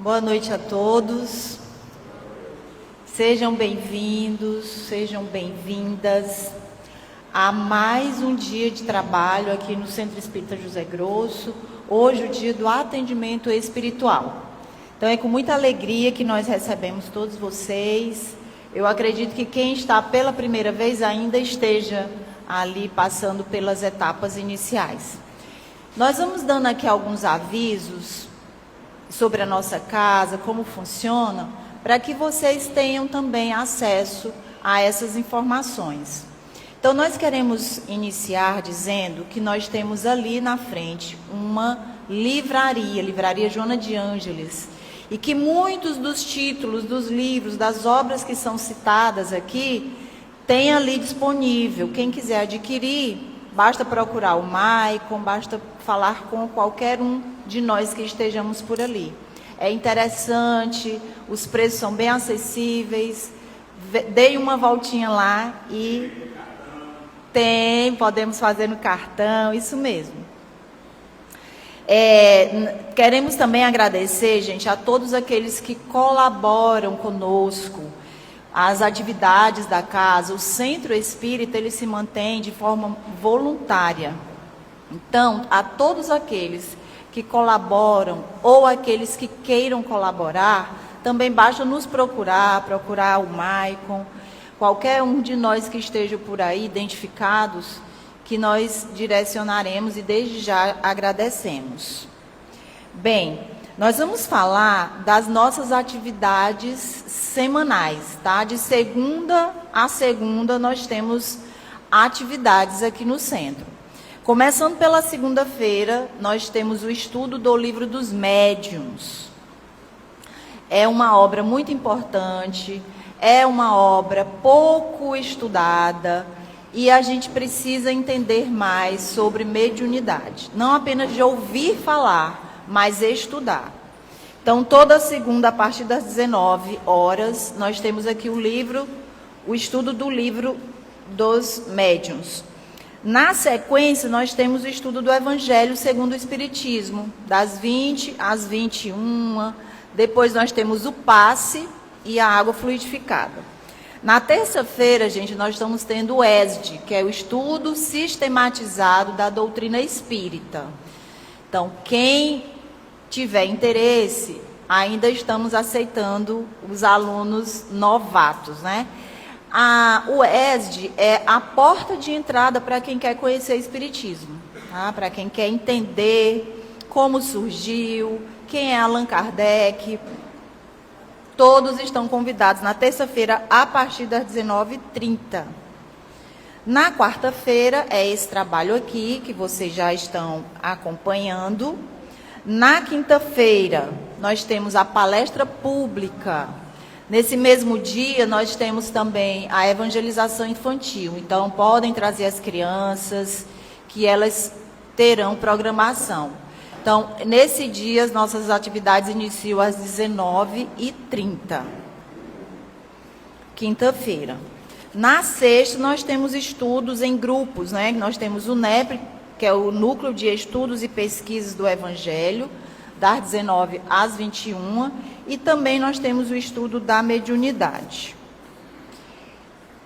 Boa noite a todos. Sejam bem-vindos, sejam bem-vindas a mais um dia de trabalho aqui no Centro Espírita José Grosso. Hoje, o dia do atendimento espiritual. Então, é com muita alegria que nós recebemos todos vocês. Eu acredito que quem está pela primeira vez ainda esteja ali passando pelas etapas iniciais. Nós vamos dando aqui alguns avisos sobre a nossa casa, como funciona, para que vocês tenham também acesso a essas informações. Então, nós queremos iniciar dizendo que nós temos ali na frente uma livraria Joana de Ângeles, e que muitos dos títulos dos livros, das obras que são citadas aqui, tem ali disponível. Quem quiser adquirir, basta procurar o Maicon, basta falar com qualquer um de nós que estejamos por ali. É interessante, os preços são bem acessíveis. Dei uma voltinha lá e podemos fazer no cartão, isso mesmo. Queremos também agradecer, gente, a todos aqueles que colaboram conosco, as atividades da casa. O Centro Espírita, ele se mantém de forma voluntária. Então, a todos aqueles que colaboram ou aqueles que queiram colaborar, também basta nos procurar o Maicon, qualquer um de nós que esteja por aí identificados, que nós direcionaremos e desde já agradecemos. Bem, nós vamos falar das nossas atividades semanais, tá? De segunda a segunda nós temos atividades aqui no centro. Começando pela segunda-feira, nós temos o estudo do Livro dos Médiuns. É uma obra muito importante, é uma obra pouco estudada, e a gente precisa entender mais sobre mediunidade. Não apenas de ouvir falar, mas estudar. Então, toda segunda, a partir das 19 horas, nós temos aqui o estudo do Livro dos Médiuns. Na sequência, nós temos o estudo do Evangelho segundo o Espiritismo, das 20 às 21. Depois nós temos o passe e a água fluidificada. Na terça-feira, gente, nós estamos tendo o ESD, que é o estudo sistematizado da doutrina espírita. Então, quem tiver interesse, ainda estamos aceitando os alunos novatos, né? O ESD é a porta de entrada para quem quer conhecer o Espiritismo, tá? Para quem quer entender como surgiu, quem é Allan Kardec. Todos estão convidados na terça-feira a partir das 19h30. Na quarta-feira é esse trabalho aqui que vocês já estão acompanhando. Na quinta-feira nós temos a palestra pública. Nesse mesmo dia, nós temos também a evangelização infantil. Então, podem trazer as crianças, que elas terão programação. Então, nesse dia, as nossas atividades iniciam às 19h30. Quinta-feira. Na sexta, nós temos estudos em grupos, né? Nós temos o NEP, que é o Núcleo de Estudos e Pesquisas do Evangelho, das 19 às 21, e também nós temos o estudo da mediunidade.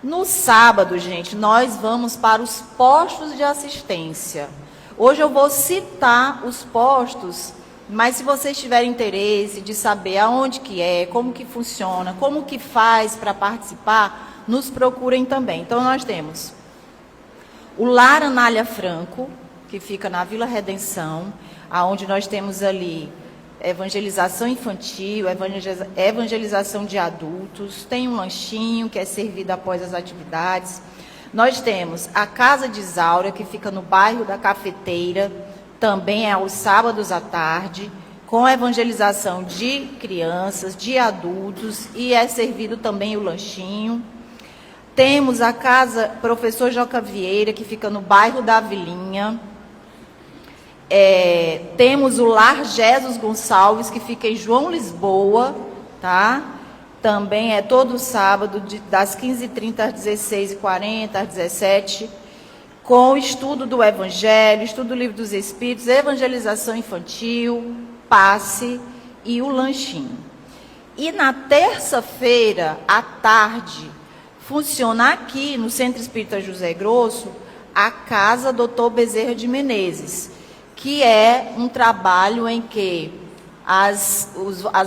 No sábado, gente, nós vamos para os postos de assistência. Hoje eu vou citar os postos, mas se vocês tiverem interesse de saber aonde que é, como que funciona, como que faz para participar, nos procurem também. Então, nós temos o Lar Anália Franco, que fica na Vila Redenção, onde nós temos ali evangelização infantil, evangelização de adultos, tem um lanchinho que é servido após as atividades. Nós temos a Casa de Isaura, que fica no bairro da Cafeteira, também é aos sábados à tarde, com evangelização de crianças, de adultos, e é servido também o lanchinho. Temos a Casa Professor Joca Vieira, que fica no bairro da Vilinha. Temos o Lar Jesus Gonçalves, que fica em João Lisboa, tá? Também é todo sábado, das 15h30 às 16h40, às 17h, com o estudo do Evangelho, estudo do Livro dos Espíritos, evangelização infantil, passe e o lanchinho. E na terça-feira, à tarde, funciona aqui no Centro Espírita José Grosso a Casa Dr. Bezerra de Menezes, que é um trabalho em que as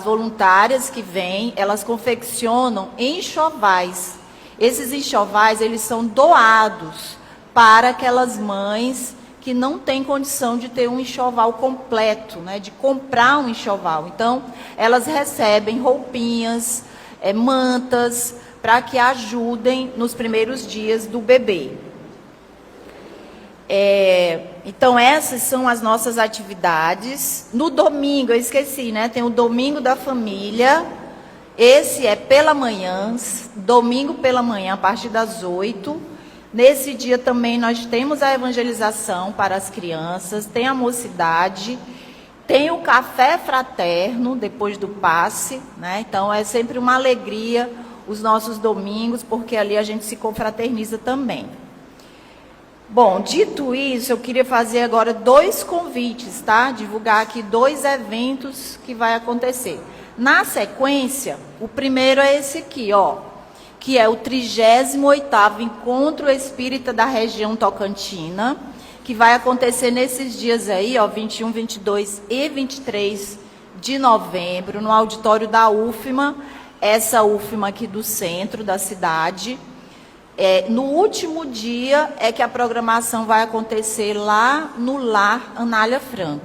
voluntárias que vêm, elas confeccionam enxovais. Esses enxovais, eles são doados para aquelas mães que não têm condição de ter um enxoval completo, né, de comprar um enxoval. Então, elas recebem roupinhas, mantas, para que ajudem nos primeiros dias do bebê. Então, essas são as nossas atividades. No domingo, eu esqueci, né? Tem o Domingo da Família. Esse é pela manhã, domingo pela manhã, a partir das 8. Nesse dia também nós temos a evangelização para as crianças, tem a mocidade, tem o café fraterno depois do passe, né? Então, é sempre uma alegria os nossos domingos, porque ali a gente se confraterniza também. Bom, dito isso, eu queria fazer agora 2 convites, tá? Divulgar aqui 2 eventos que vai acontecer. Na sequência, o primeiro é esse aqui, ó, que é o 38º Encontro Espírita da Região Tocantina, que vai acontecer nesses dias aí, ó, 21, 22 e 23 de novembro, no auditório da UFMA, essa UFMA aqui do centro da cidade. No último dia é que a programação vai acontecer lá no Lar Anália Franco.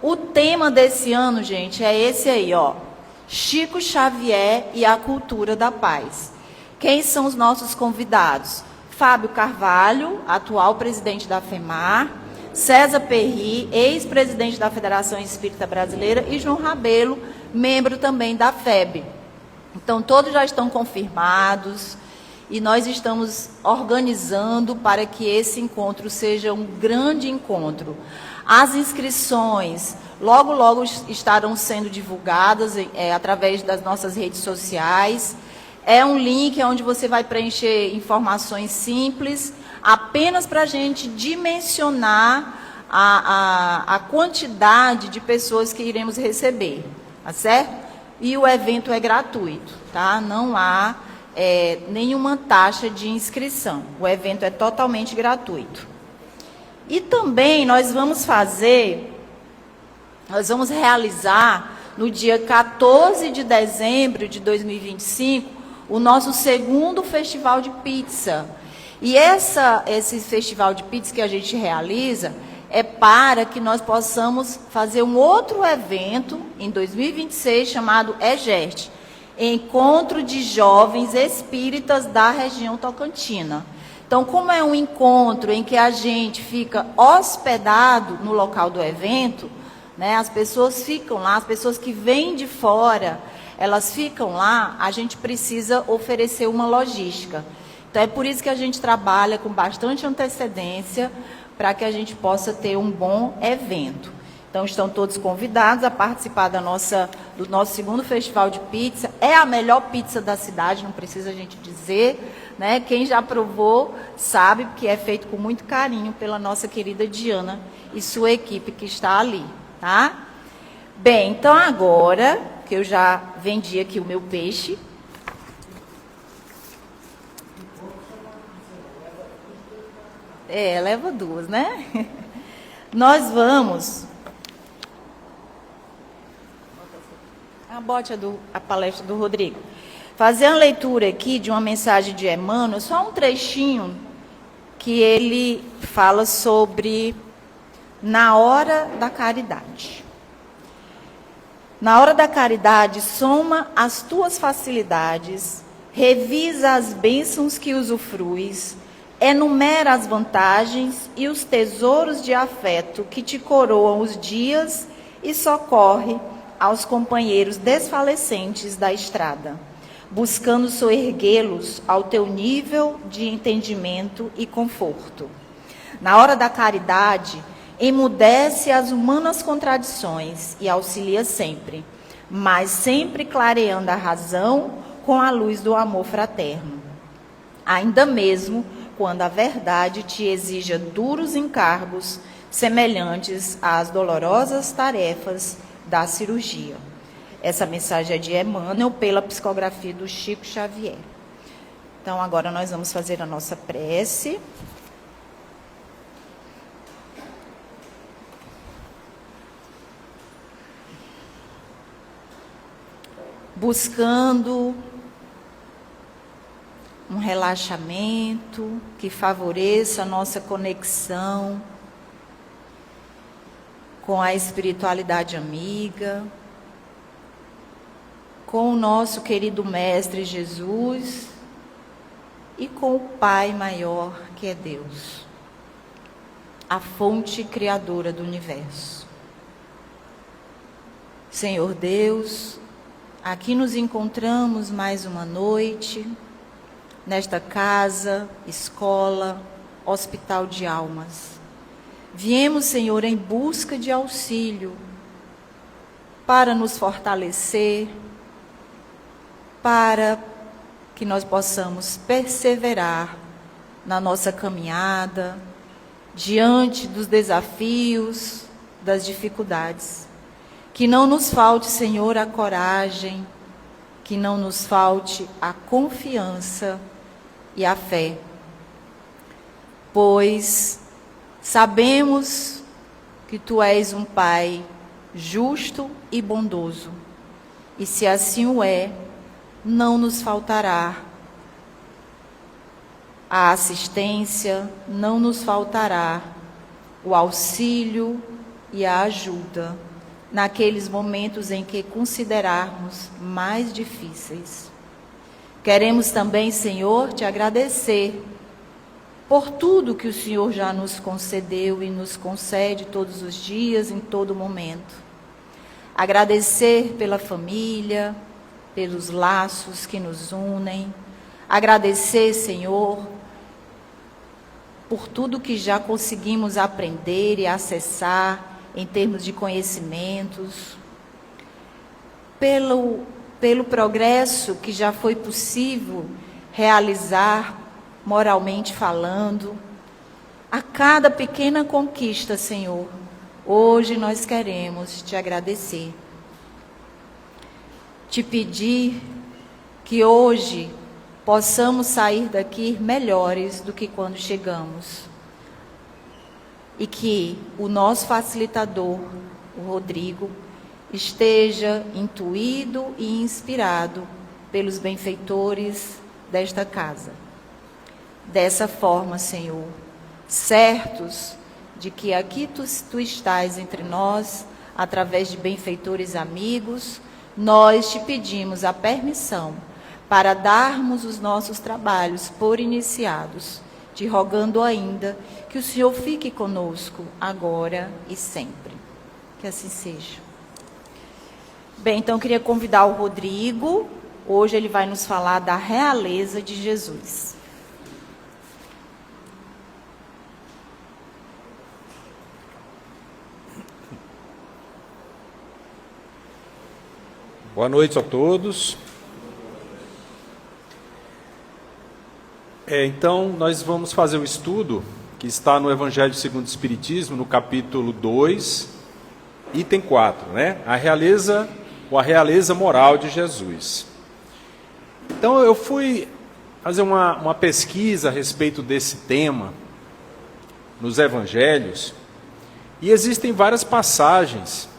O tema desse ano, gente, é esse aí, ó, Chico Xavier e a Cultura da Paz. Quem são os nossos convidados? Fábio Carvalho, atual presidente da FEMAR, César Perry, ex-presidente da Federação Espírita Brasileira, e João Rabelo, membro também da FEB. Então, todos já estão confirmados e nós estamos organizando para que esse encontro seja um grande encontro. As inscrições logo, logo estarão sendo divulgadas através das nossas redes sociais. É um link onde você vai preencher informações simples, apenas para a gente dimensionar a quantidade de pessoas que iremos receber, tá certo? E o evento é gratuito, tá? Não há nenhuma taxa de inscrição. O evento é totalmente gratuito. E também nós vamos realizar no dia 14 de dezembro de 2025 o nosso segundo festival de pizza. E esse festival de pizza que a gente realiza é para que nós possamos fazer um outro evento em 2026 chamado EGERT, Encontro de Jovens Espíritas da Região Tocantina. Então, como é um encontro em que a gente fica hospedado no local do evento, né, as pessoas ficam lá, as pessoas que vêm de fora, elas ficam lá, a gente precisa oferecer uma logística. Então, é por isso que a gente trabalha com bastante antecedência para que a gente possa ter um bom evento. Então, estão todos convidados a participar do nosso segundo festival de pizza. É a melhor pizza da cidade, não precisa a gente dizer, né? Quem já provou sabe que é feito com muito carinho pela nossa querida Diana e sua equipe que está ali, tá? Bem, então agora que eu já vendi aqui o meu peixe, leva 2, né? Nós vamos... Bote a palestra do Rodrigo. Fazer uma leitura aqui de uma mensagem de Emmanuel, só um trechinho que ele fala sobre na hora da caridade. Na hora da caridade, soma as tuas facilidades, revisa as bênçãos que usufruis, enumera as vantagens e os tesouros de afeto que te coroam os dias e socorre aos companheiros desfalecentes da estrada, buscando soerguê-los ao teu nível de entendimento e conforto. Na hora da caridade, emudece as humanas contradições e auxilia sempre, mas sempre clareando a razão com a luz do amor fraterno. Ainda mesmo quando a verdade te exija duros encargos, semelhantes às dolorosas tarefas da cirurgia. Essa mensagem é de Emmanuel, pela psicografia do Chico Xavier. Então, agora nós vamos fazer a nossa prece. Buscando um relaxamento que favoreça a nossa conexão com a espiritualidade amiga, com o nosso querido Mestre Jesus e com o Pai maior que é Deus, a fonte criadora do universo. Senhor Deus, aqui nos encontramos mais uma noite, nesta casa, escola, hospital de almas. Viemos, Senhor, em busca de auxílio para nos fortalecer, para que nós possamos perseverar na nossa caminhada, diante dos desafios, das dificuldades. Que não nos falte, Senhor, a coragem, que não nos falte a confiança e a fé, pois sabemos que Tu és um Pai justo e bondoso, e se assim o é, não nos faltará a assistência, não nos faltará o auxílio e a ajuda naqueles momentos em que considerarmos mais difíceis. Queremos também, Senhor, Te agradecer por tudo que o Senhor já nos concedeu e nos concede todos os dias, em todo momento. Agradecer pela família, pelos laços que nos unem. Agradecer, Senhor, por tudo que já conseguimos aprender e acessar em termos de conhecimentos, pelo progresso que já foi possível realizar, moralmente falando, a cada pequena conquista, Senhor, hoje nós queremos Te agradecer. Te pedir que hoje possamos sair daqui melhores do que quando chegamos. E que o nosso facilitador, o Rodrigo, esteja intuído e inspirado pelos benfeitores desta casa. Dessa forma, Senhor, certos de que aqui tu estás entre nós, através de benfeitores amigos, nós Te pedimos a permissão para darmos os nossos trabalhos por iniciados, Te rogando ainda que o Senhor fique conosco agora e sempre. Que assim seja. Bem, então eu queria convidar o Rodrigo. Hoje ele vai nos falar da realeza de Jesus. Boa noite a todos. Então, nós vamos fazer o estudo que está no Evangelho segundo o Espiritismo, no capítulo 2, item 4, né? A realeza ou a realeza moral de Jesus. Então, eu fui fazer uma pesquisa a respeito desse tema nos Evangelhos, e existem várias passagens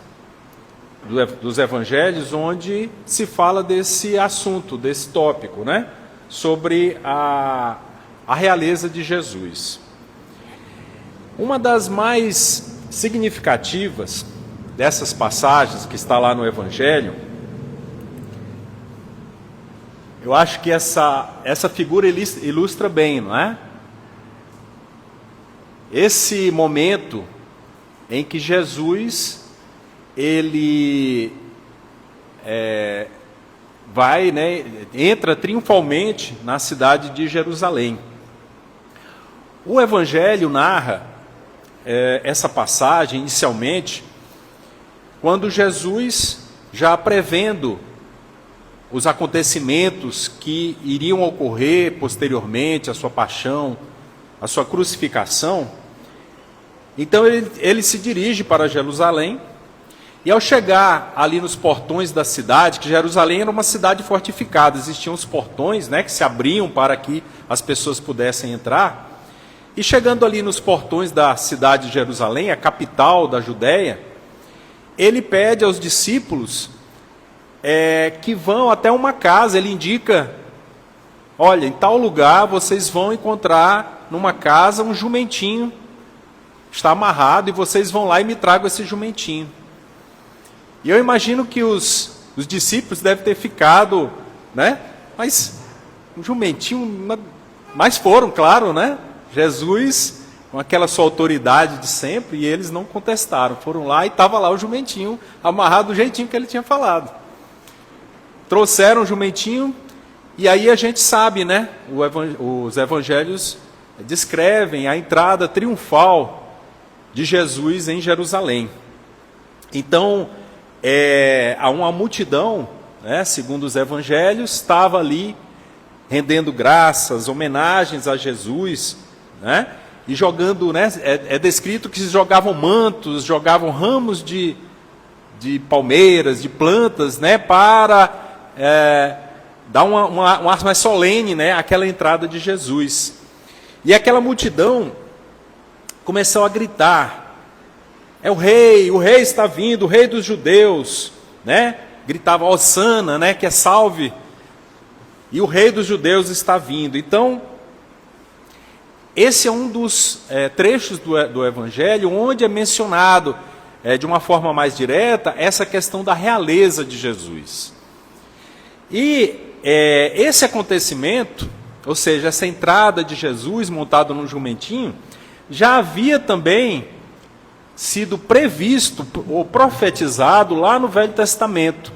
dos Evangelhos onde se fala desse assunto, desse tópico, né? Sobre a realeza de Jesus. Uma das mais significativas dessas passagens que está lá no Evangelho, eu acho que essa figura ilustra bem, não é? Esse momento em que Jesus, ele vai, né, entra triunfalmente na cidade de Jerusalém. O Evangelho narra essa passagem inicialmente, quando Jesus, já prevendo os acontecimentos que iriam ocorrer posteriormente, a sua paixão, a sua crucificação, então ele se dirige para Jerusalém E ao chegar ali nos portões da cidade, que Jerusalém era uma cidade fortificada, existiam os portões, né, que se abriam para que as pessoas pudessem entrar. E chegando ali nos portões da cidade de Jerusalém, a capital da Judéia, ele pede aos discípulos que vão até uma casa. Ele indica: olha, em tal lugar vocês vão encontrar numa casa um jumentinho, está amarrado, e vocês vão lá e me tragam esse jumentinho. E eu imagino que os discípulos devem ter ficado, né? Mas um jumentinho, mas foram, claro, né? Jesus, com aquela sua autoridade de sempre, e eles não contestaram. Foram lá e estava lá o jumentinho, amarrado do jeitinho que ele tinha falado. Trouxeram o jumentinho, e aí a gente sabe, né? Os evangelhos descrevem a entrada triunfal de Jesus em Jerusalém. Então, uma multidão, né, segundo os evangelhos, estava ali rendendo graças, homenagens a Jesus, né, e jogando, né, é descrito que jogavam mantos, jogavam ramos de palmeiras, de plantas, né, para dar um ar mais solene, né, àquela entrada de Jesus. E aquela multidão começou a gritar: é o rei está vindo, o rei dos judeus, né? Gritava Hosana, né? Que é salve, e o rei dos judeus está vindo. Então, esse é um dos trechos do Evangelho onde é mencionado, de uma forma mais direta, essa questão da realeza de Jesus. E esse acontecimento, ou seja, essa entrada de Jesus montado num jumentinho, já havia também sido previsto ou profetizado lá no Velho Testamento.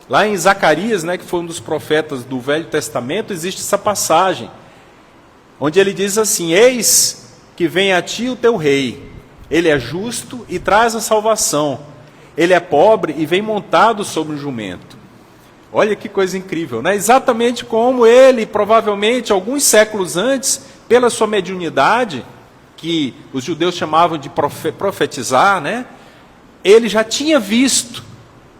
Lá em Zacarias, né, que foi um dos profetas do Velho Testamento, existe essa passagem, onde ele diz assim: eis que vem a ti o teu rei, ele é justo e traz a salvação, ele é pobre e vem montado sobre um jumento. Olha que coisa incrível, né? Exatamente como ele, provavelmente, alguns séculos antes, pela sua mediunidade, que os judeus chamavam de profetizar, né? Ele já tinha visto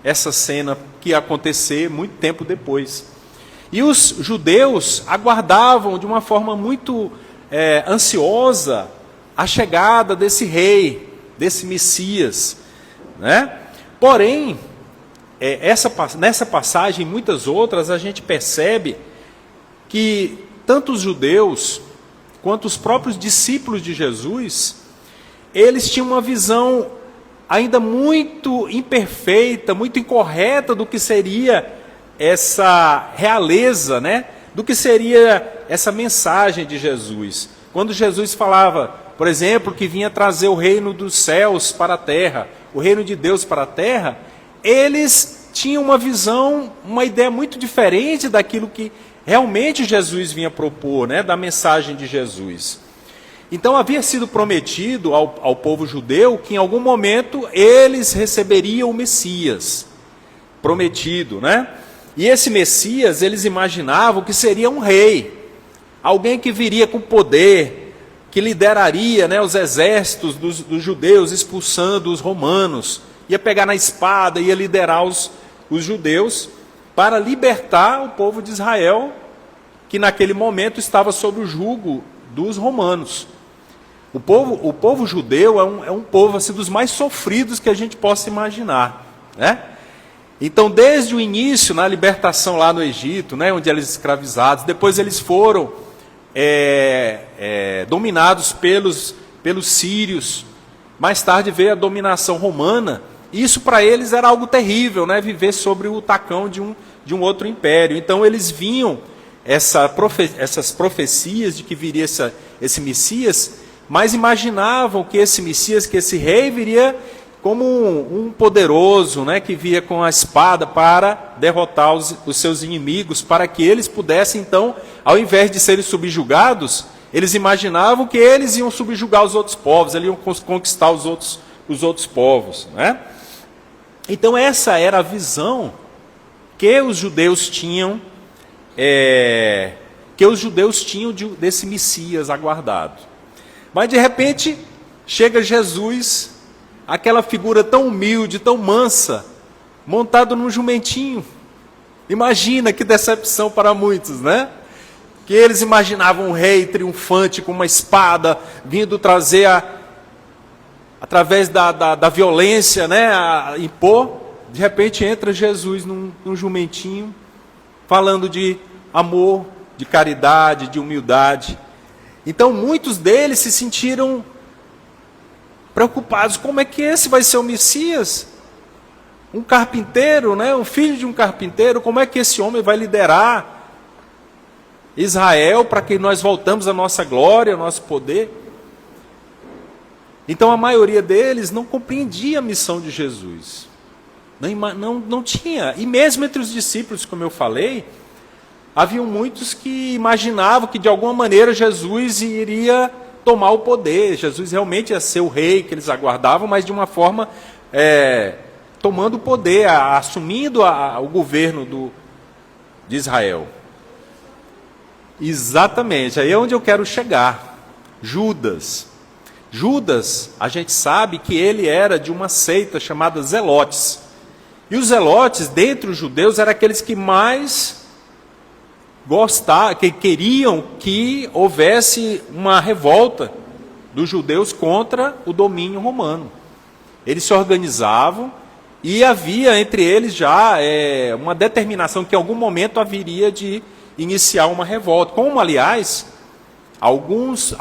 essa cena que ia acontecer muito tempo depois. E os judeus aguardavam de uma forma muito ansiosa a chegada desse rei, desse Messias, né? Porém, nessa passagem e muitas outras, a gente percebe que tanto os judeus quanto os próprios discípulos de Jesus, eles tinham uma visão ainda muito imperfeita, muito incorreta do que seria essa realeza, né? Do que seria essa mensagem de Jesus. Quando Jesus falava, por exemplo, que vinha trazer o reino dos céus para a terra, o reino de Deus para a terra, eles tinham uma visão, uma ideia muito diferente daquilo que realmente Jesus vinha propor, né, da mensagem de Jesus. Então havia sido prometido ao povo judeu que em algum momento eles receberiam o Messias prometido, né? E esse Messias, eles imaginavam que seria um rei, alguém que viria com poder, que lideraria, né, os exércitos dos judeus, expulsando os romanos, ia pegar na espada, ia liderar os judeus, para libertar o povo de Israel, que naquele momento estava sob o jugo dos romanos. O povo judeu é um povo assim, dos mais sofridos que a gente possa imaginar, né? Então, desde o início, na libertação lá no Egito, né, onde eles escravizados, depois eles foram dominados pelos sírios, mais tarde veio a dominação romana. Isso para eles era algo terrível, né? Viver sobre o tacão de um outro império. Então eles viam essas profecias de que viria esse Messias, mas imaginavam que esse Messias, que esse rei viria como um poderoso, né? Que via com a espada para derrotar os seus inimigos, para que eles pudessem então, ao invés de serem subjugados, eles imaginavam que eles iam subjugar os outros povos, eles iam conquistar os outros povos, né? Então essa era a visão que os judeus tinham, desse Messias aguardado. Mas de repente chega Jesus aquela figura tão humilde, tão mansa, montado num jumentinho. Imagina que decepção para muitos, né? Que eles imaginavam um rei triunfante com uma espada, vindo trazer, através da violência, né, a impor. De repente entra Jesus num jumentinho, falando de amor, de caridade, de humildade. Então muitos deles se sentiram preocupados. Como é que esse vai ser o Messias? Um carpinteiro, né, um filho de um carpinteiro, como é que esse homem vai liderar Israel para que nós voltamos à nossa glória, ao nosso poder? Então a maioria deles não compreendia a missão de Jesus. Não tinha. E mesmo entre os discípulos, como eu falei, haviam muitos que imaginavam que de alguma maneira Jesus iria tomar o poder. Jesus realmente ia ser o rei que eles aguardavam, mas de uma forma tomando o poder, assumindo o governo de Israel. Exatamente, aí é onde eu quero chegar. Judas, a gente sabe que ele era de uma seita chamada Zelotes. E os Zelotes, dentre os judeus, eram aqueles que mais gostavam, que queriam que houvesse uma revolta dos judeus contra o domínio romano. Eles se organizavam e havia entre eles já uma determinação que em algum momento haveria de iniciar uma revolta. Como, aliás, alguns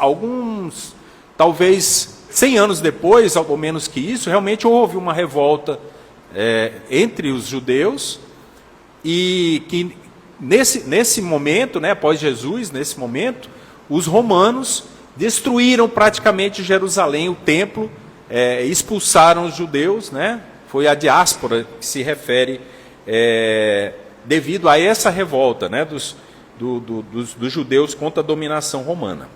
talvez 100 anos depois, ou menos que isso, realmente houve uma revolta entre os judeus, e que nesse momento, né, após Jesus, nesse momento, os romanos destruíram praticamente Jerusalém, o templo, expulsaram os judeus, né? Foi a diáspora que se refere devido a essa revolta, né, dos judeus contra a dominação romana.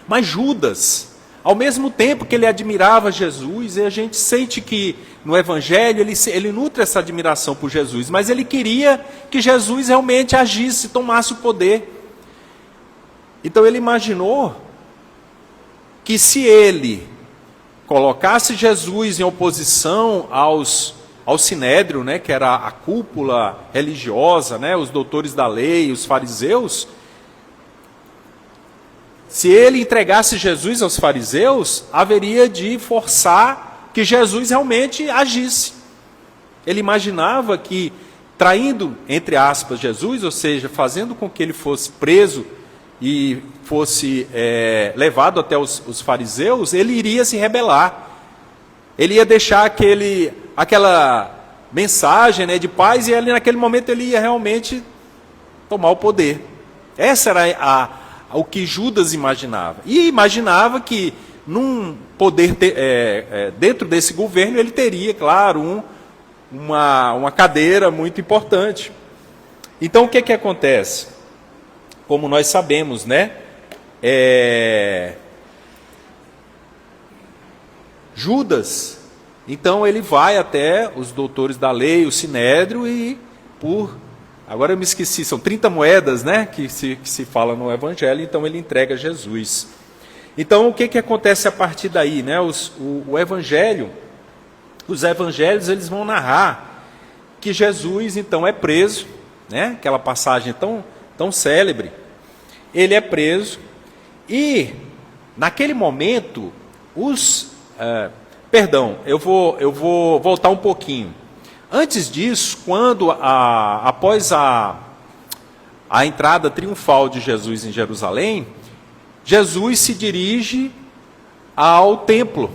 Mas Judas, ao mesmo tempo que ele admirava Jesus, e a gente sente que no Evangelho ele nutre essa admiração por Jesus, mas ele queria que Jesus realmente agisse, tomasse o poder. Então ele imaginou que se ele colocasse Jesus em oposição ao Sinédrio, né, que era a cúpula religiosa, né, os doutores da lei, os fariseus, se ele entregasse Jesus aos fariseus, haveria de forçar que Jesus realmente agisse. Ele imaginava que, traindo, entre aspas, Jesus, ou seja, fazendo com que ele fosse preso e fosse levado até os fariseus, ele iria se rebelar. Ele ia deixar aquela mensagem, né, de paz, e ali, naquele momento ele ia realmente tomar o poder. Essa era o que Judas imaginava. E imaginava que num poder dentro desse governo ele teria, claro, uma cadeira muito importante. Então o que acontece? Como nós sabemos, né? Judas, então ele vai até os doutores da lei, o Sinédrio, e agora eu me esqueci, são 30 moedas, né, que se fala no Evangelho, então ele entrega Jesus. Então o que acontece a partir daí, né? Os evangelhos eles vão narrar que Jesus então é preso, né? Aquela passagem tão célebre. Ele é preso e naquele momento eu vou voltar um pouquinho. Antes disso, quando após a entrada triunfal de Jesus em Jerusalém, Jesus se dirige ao templo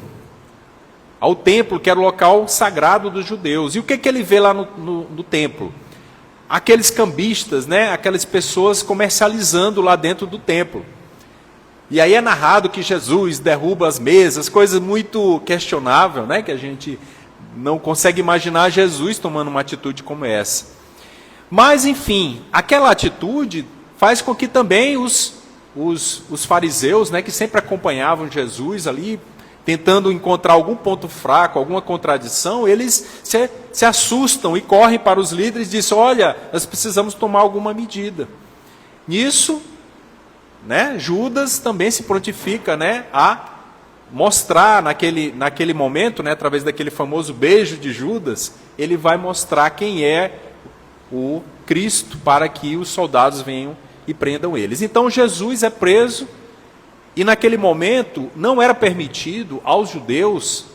que era o local sagrado dos judeus. E o que ele vê lá no templo? Aqueles cambistas, né? Aquelas pessoas comercializando lá dentro do templo. E aí é narrado que Jesus derruba as mesas, coisa muito questionável, né? Que a gente não consegue imaginar Jesus tomando uma atitude como essa. Mas, enfim, aquela atitude faz com que também os fariseus, né, que sempre acompanhavam Jesus ali, tentando encontrar algum ponto fraco, alguma contradição, eles se assustam e correm para os líderes e dizem: olha, nós precisamos tomar alguma medida. Nisso, né, Judas também se prontifica, né, a mostrar naquele momento, né, através daquele famoso beijo de Judas, ele vai mostrar quem é o Cristo para que os soldados venham e prendam eles. Então Jesus é preso e naquele momento não era permitido aos judeus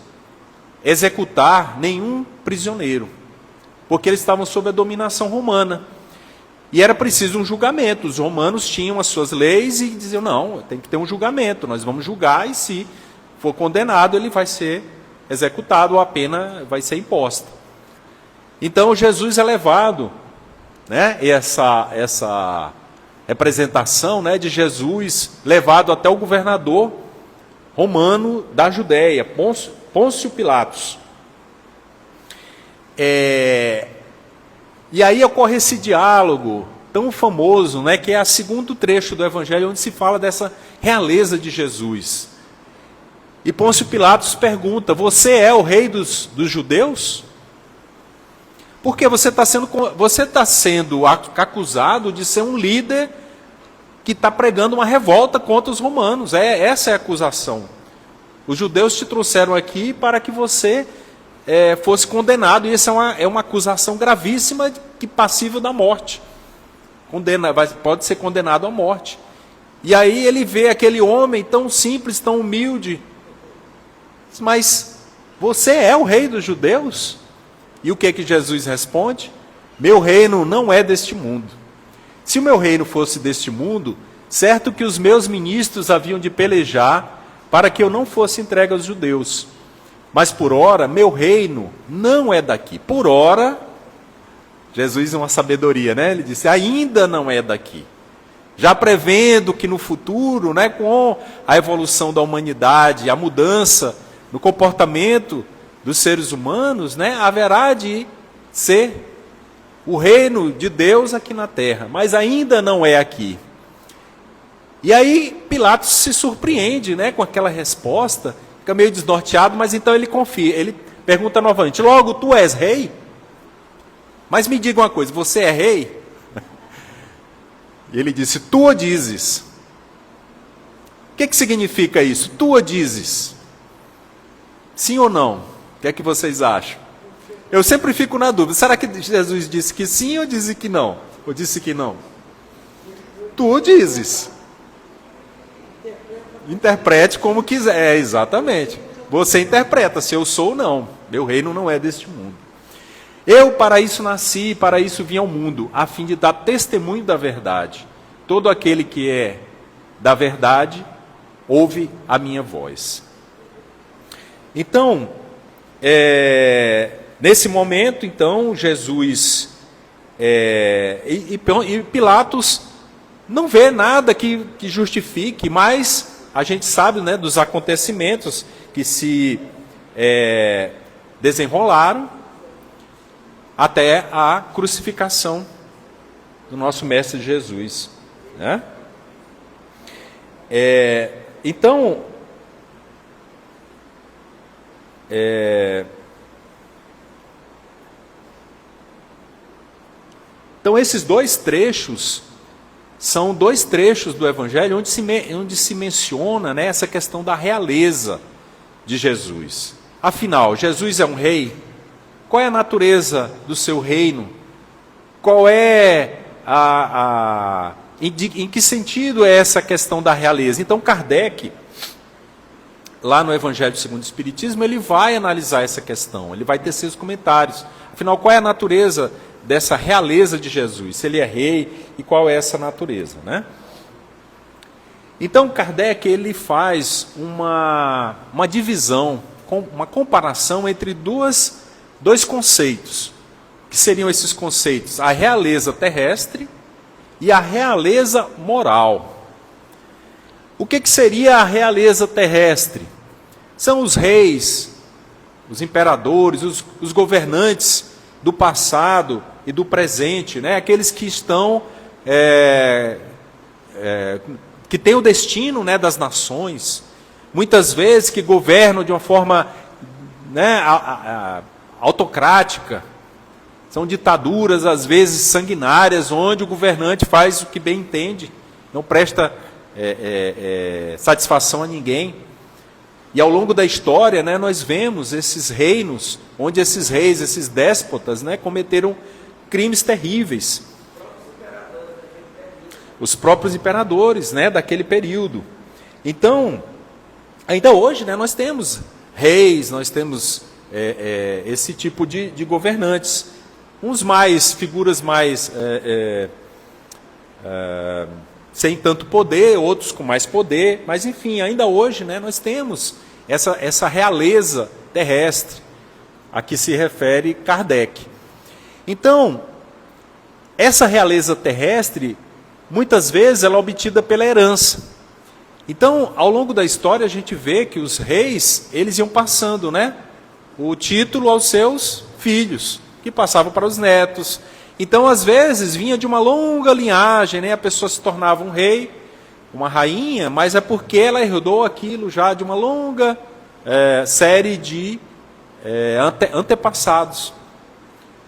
executar nenhum prisioneiro, porque eles estavam sob a dominação romana. E era preciso um julgamento. Os romanos tinham as suas leis e diziam, não, tem que ter um julgamento, nós vamos julgar e se for condenado, ele vai ser executado ou a pena vai ser imposta. Então Jesus é levado, né, essa representação, né, de Jesus levado até o governador romano da Judéia, Pôncio Pilatos. E aí ocorre esse diálogo tão famoso, né, que é o segundo trecho do Evangelho, onde se fala dessa realeza de Jesus. E Pôncio Pilatos pergunta, você é o rei dos judeus? Porque você está sendo acusado de ser um líder que está pregando uma revolta contra os romanos. Essa é a acusação. Os judeus te trouxeram aqui para que você fosse condenado, e essa é uma acusação gravíssima, que passível da morte. Pode ser condenado à morte. E aí ele vê aquele homem tão simples, tão humilde, mas você é o rei dos judeus? E o que Jesus responde? Meu reino não é deste mundo. Se o meu reino fosse deste mundo, certo que os meus ministros haviam de pelejar para que eu não fosse entregue aos judeus. Mas por ora, meu reino não é daqui. Por ora, Jesus é uma sabedoria, né? Ele disse, ainda não é daqui. Já prevendo que no futuro, né, com a evolução da humanidade, a mudança no comportamento dos seres humanos, né, haverá de ser o reino de Deus aqui na terra. Mas ainda não é aqui. E aí Pilatos se surpreende, né, com aquela resposta, fica meio desnorteado, mas então ele confia, ele pergunta novamente, logo tu és rei? Mas me diga uma coisa, você é rei? E ele disse, tu o dizes. O que significa isso? Tu o dizes. Sim ou não? O que é que vocês acham? Eu sempre fico na dúvida, será que Jesus disse que sim ou disse que não? Ou disse que não? Tu o dizes. Interprete como quiser, exatamente. Você interpreta se eu sou ou não. Meu reino não é deste mundo. Eu para isso nasci, para isso vim ao mundo, a fim de dar testemunho da verdade. Todo aquele que é da verdade, ouve a minha voz. Então, nesse momento, então, Jesus e Pilatos não vê nada que justifique, mas a gente sabe, né, dos acontecimentos que se desenrolaram até a crucificação do nosso Mestre Jesus, né? Então, esses dois trechos são dois trechos do Evangelho onde se menciona, né, essa questão da realeza de Jesus. Afinal, Jesus é um rei? Qual é a natureza do seu reino? Qual é em que sentido é essa questão da realeza? Então Kardec, lá no Evangelho segundo o Espiritismo, ele vai analisar essa questão, ele vai tecer os comentários. Afinal, qual é a natureza dessa realeza de Jesus? Se ele é rei, e qual é essa natureza, né? Então Kardec, ele faz uma divisão, uma comparação entre dois conceitos. Que seriam esses conceitos? A realeza terrestre e a realeza moral. O que seria a realeza terrestre? São os reis, os imperadores, os governantes do passado e do presente, né? Aqueles que estão, que têm o destino, né, das nações, muitas vezes que governam de uma forma, né, autocrática. São ditaduras, às vezes, sanguinárias, onde o governante faz o que bem entende, não presta satisfação a ninguém. E ao longo da história, né, nós vemos esses reinos, onde esses reis, esses déspotas, né, cometeram crimes terríveis. Os próprios imperadores, né, daquele período. Então, ainda hoje, né, nós temos reis, nós temos esse tipo de governantes. Figuras mais sem tanto poder, outros com mais poder, mas enfim, ainda hoje, né, nós temos essa realeza terrestre a que se refere Kardec. Então, essa realeza terrestre, muitas vezes, ela é obtida pela herança. Então, ao longo da história, a gente vê que os reis, eles iam passando, né, o título aos seus filhos, que passavam para os netos. Então, às vezes, vinha de uma longa linhagem, né, a pessoa se tornava um rei, uma rainha, mas é porque ela herdou aquilo já de uma longa série de antepassados.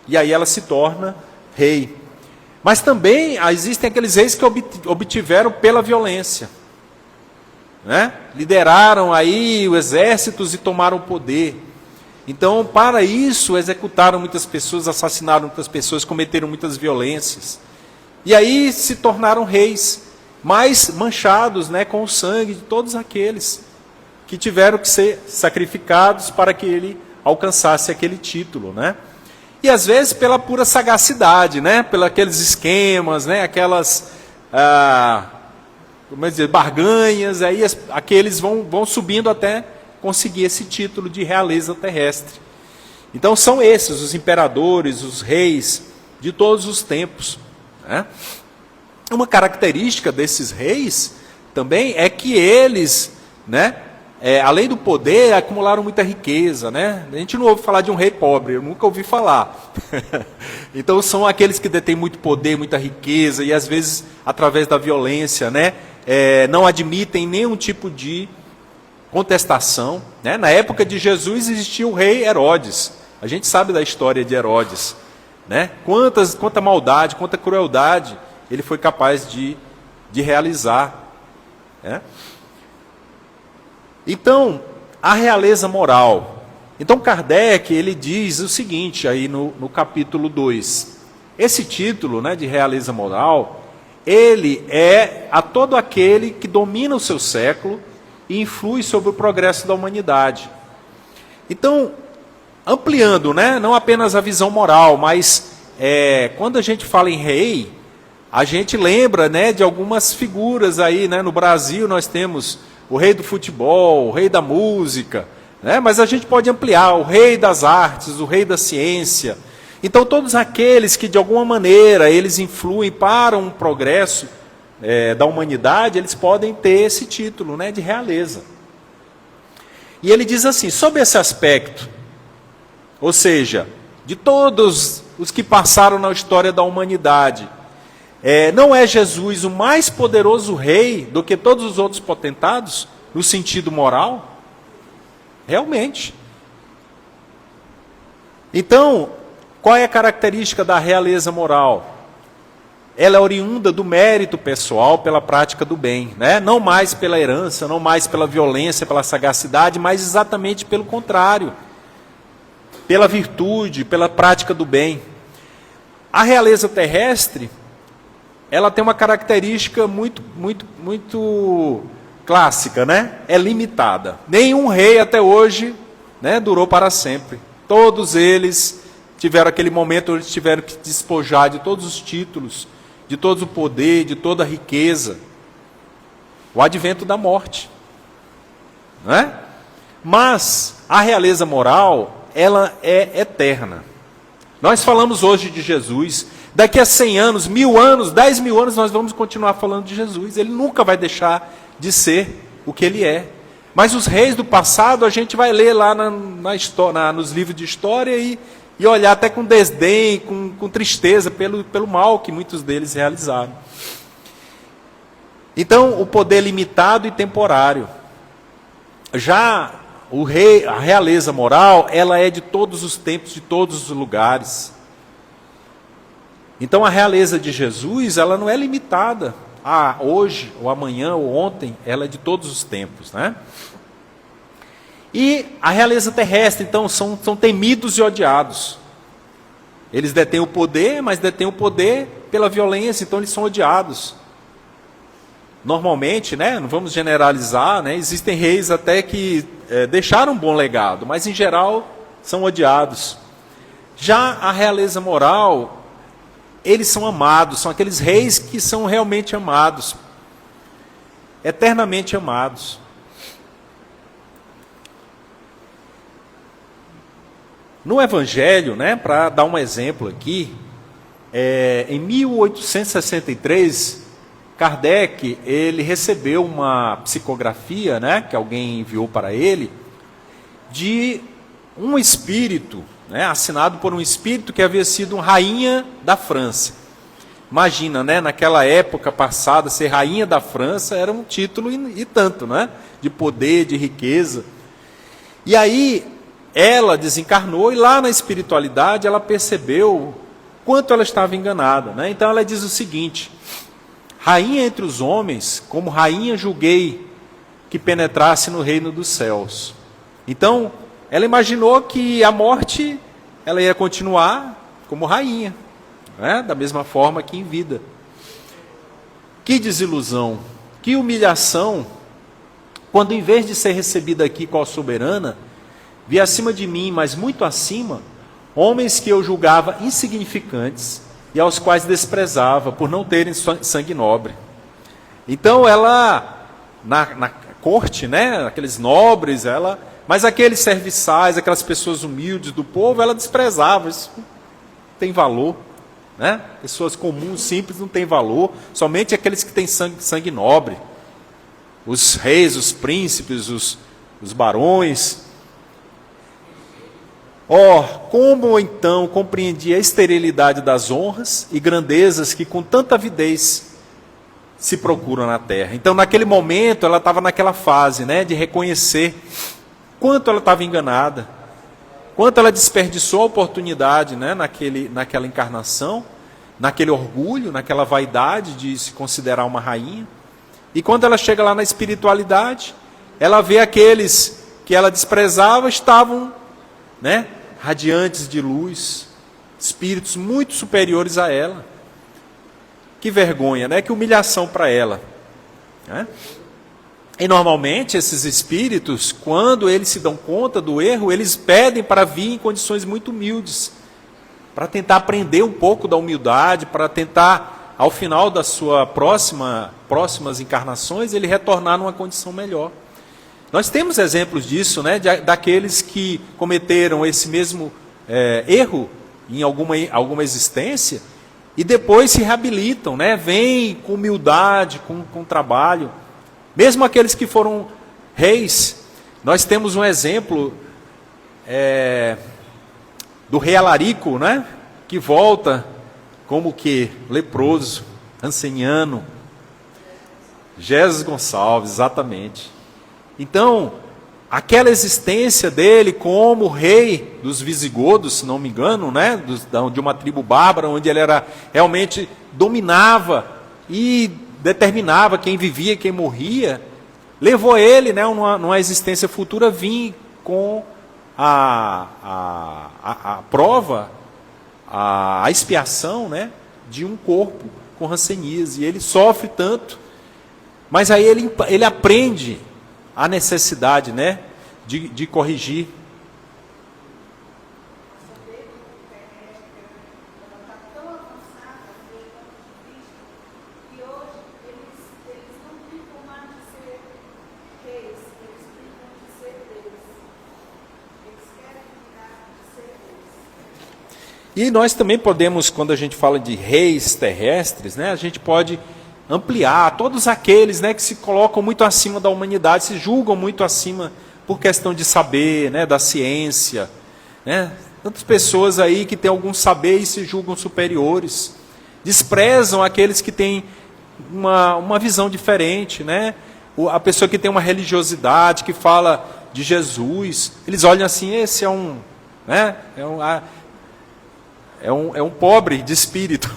E aí ela se torna rei. Mas também existem aqueles reis que obtiveram pela violência, né? Lideraram aí os exércitos e tomaram o poder. Então, para isso, executaram muitas pessoas, assassinaram muitas pessoas, cometeram muitas violências. E aí se tornaram reis, mas manchados, né, com o sangue de todos aqueles que tiveram que ser sacrificados para que ele alcançasse aquele título, né? E às vezes pela pura sagacidade, né? Pelos aqueles esquemas, né? Aquelas barganhas, aí aqueles vão subindo até conseguir esse título de realeza terrestre. Então são esses os imperadores, os reis de todos os tempos, né? Uma característica desses reis também é que eles, né, além do poder, acumularam muita riqueza, né? A gente não ouve falar de um rei pobre, eu nunca ouvi falar. Então são aqueles que detêm muito poder, muita riqueza, e às vezes, através da violência, né, não admitem nenhum tipo de contestação, né? Na época de Jesus existia o rei Herodes. A gente sabe da história de Herodes, né? Quanta maldade, quanta crueldade ele foi capaz de realizar, né? Então, a realeza moral. Então, Kardec, ele diz o seguinte, aí no capítulo 2. Esse título, né, de realeza moral, ele é a todo aquele que domina o seu século e influi sobre o progresso da humanidade. Então, ampliando, né, não apenas a visão moral, mas quando a gente fala em rei, a gente lembra, né, de algumas figuras aí, né? No Brasil nós temos o rei do futebol, o rei da música, né? Mas a gente pode ampliar, o rei das artes, o rei da ciência. Então todos aqueles que de alguma maneira eles influem para um progresso da humanidade, eles podem ter esse título, né, de realeza. E ele diz assim, sob esse aspecto, ou seja, de todos os que passaram na história da humanidade, não é Jesus o mais poderoso rei do que todos os outros potentados, no sentido moral? Realmente. Então, qual é a característica da realeza moral? Ela é oriunda do mérito pessoal pela prática do bem, né? Não mais pela herança, não mais pela violência, pela sagacidade, mas exatamente pelo contrário, pela virtude, pela prática do bem. A realeza terrestre, ela tem uma característica muito clássica, né? É limitada. Nenhum rei até hoje, né, durou para sempre. Todos eles tiveram aquele momento onde eles tiveram que despojar de todos os títulos, de todo o poder, de toda a riqueza. O advento da morte, né? Mas a realeza moral, ela é eterna. Nós falamos hoje de Jesus. Daqui a 100 anos, 1000 anos, 10 mil anos, nós vamos continuar falando de Jesus. Ele nunca vai deixar de ser o que ele é. Mas os reis do passado, a gente vai ler lá nos livros de história e olhar até com desdém, com tristeza pelo mal que muitos deles realizaram. Então, o poder limitado e temporário. Já a realeza moral, ela é de todos os tempos, de todos os lugares. Então a realeza de Jesus, ela não é limitada a hoje, ou amanhã, ou ontem, ela é de todos os tempos, né? E a realeza terrestre, então, são temidos e odiados. Eles detêm o poder, mas detêm o poder pela violência, então eles são odiados. Normalmente, né, não vamos generalizar, né, existem reis até que deixaram um bom legado, mas em geral são odiados. Já a realeza moral, eles são amados, são aqueles reis que são realmente amados, eternamente amados. No Evangelho, né, para dar um exemplo aqui, em 1863, Kardec ele recebeu uma psicografia, né, que alguém enviou para ele, de um espírito, né, assinado por um espírito que havia sido rainha da França. Imagina, né, naquela época passada, ser rainha da França era um título e tanto, né, de poder, de riqueza. E aí ela desencarnou e lá na espiritualidade ela percebeu quanto ela estava enganada, né? Então ela diz o seguinte: rainha entre os homens, como rainha julguei que penetrasse no reino dos céus. Então ela imaginou que a morte ela ia continuar como rainha, né? Da mesma forma que em vida. Que desilusão, que humilhação, quando em vez de ser recebida aqui com a soberana, vi acima de mim, mas muito acima, homens que eu julgava insignificantes e aos quais desprezava por não terem sangue nobre. Então ela, na corte, né, aqueles nobres, mas aqueles serviçais, aquelas pessoas humildes do povo, ela desprezava. Isso não tem valor, né? Pessoas comuns, simples, não tem valor. Somente aqueles que têm sangue nobre. Os reis, os príncipes, os barões. Como então compreendi a esterilidade das honras e grandezas que com tanta avidez se procuram na terra. Então, naquele momento, ela estava naquela fase, né, de reconhecer quanto ela estava enganada, quanto ela desperdiçou a oportunidade, né, naquela encarnação, naquele orgulho, naquela vaidade de se considerar uma rainha. E quando ela chega lá na espiritualidade, ela vê aqueles que ela desprezava estavam, né, radiantes de luz, espíritos muito superiores a ela. Que vergonha, né? Que humilhação para ela, né? E normalmente esses espíritos, quando eles se dão conta do erro, eles pedem para vir em condições muito humildes, para tentar aprender um pouco da humildade, para tentar, ao final da sua próximas encarnações, ele retornar numa condição melhor. Nós temos exemplos disso, né, daqueles que cometeram esse mesmo erro em alguma existência e depois se reabilitam, né, vêm com humildade, com trabalho. Mesmo aqueles que foram reis, nós temos um exemplo do rei Alarico, né, que volta como que leproso, anceniano, Jesus Gonçalves, exatamente. Então, aquela existência dele como rei dos visigodos, se não me engano, né, de uma tribo bárbara, onde ele realmente dominava e determinava quem vivia e quem morria, levou ele, né, numa existência futura, a vir com a prova, a expiação, né, de um corpo com hanseníase. E ele sofre tanto, mas aí ele aprende a necessidade, né, de corrigir. E nós também podemos, quando a gente fala de reis terrestres, né, a gente pode ampliar todos aqueles, né, que se colocam muito acima da humanidade, se julgam muito acima por questão de saber, né, da ciência, né? Tantas pessoas aí que têm algum saber e se julgam superiores, desprezam aqueles que têm uma visão diferente, né? A pessoa que tem uma religiosidade, que fala de Jesus, eles olham assim: esse é um, né, é um pobre de espírito.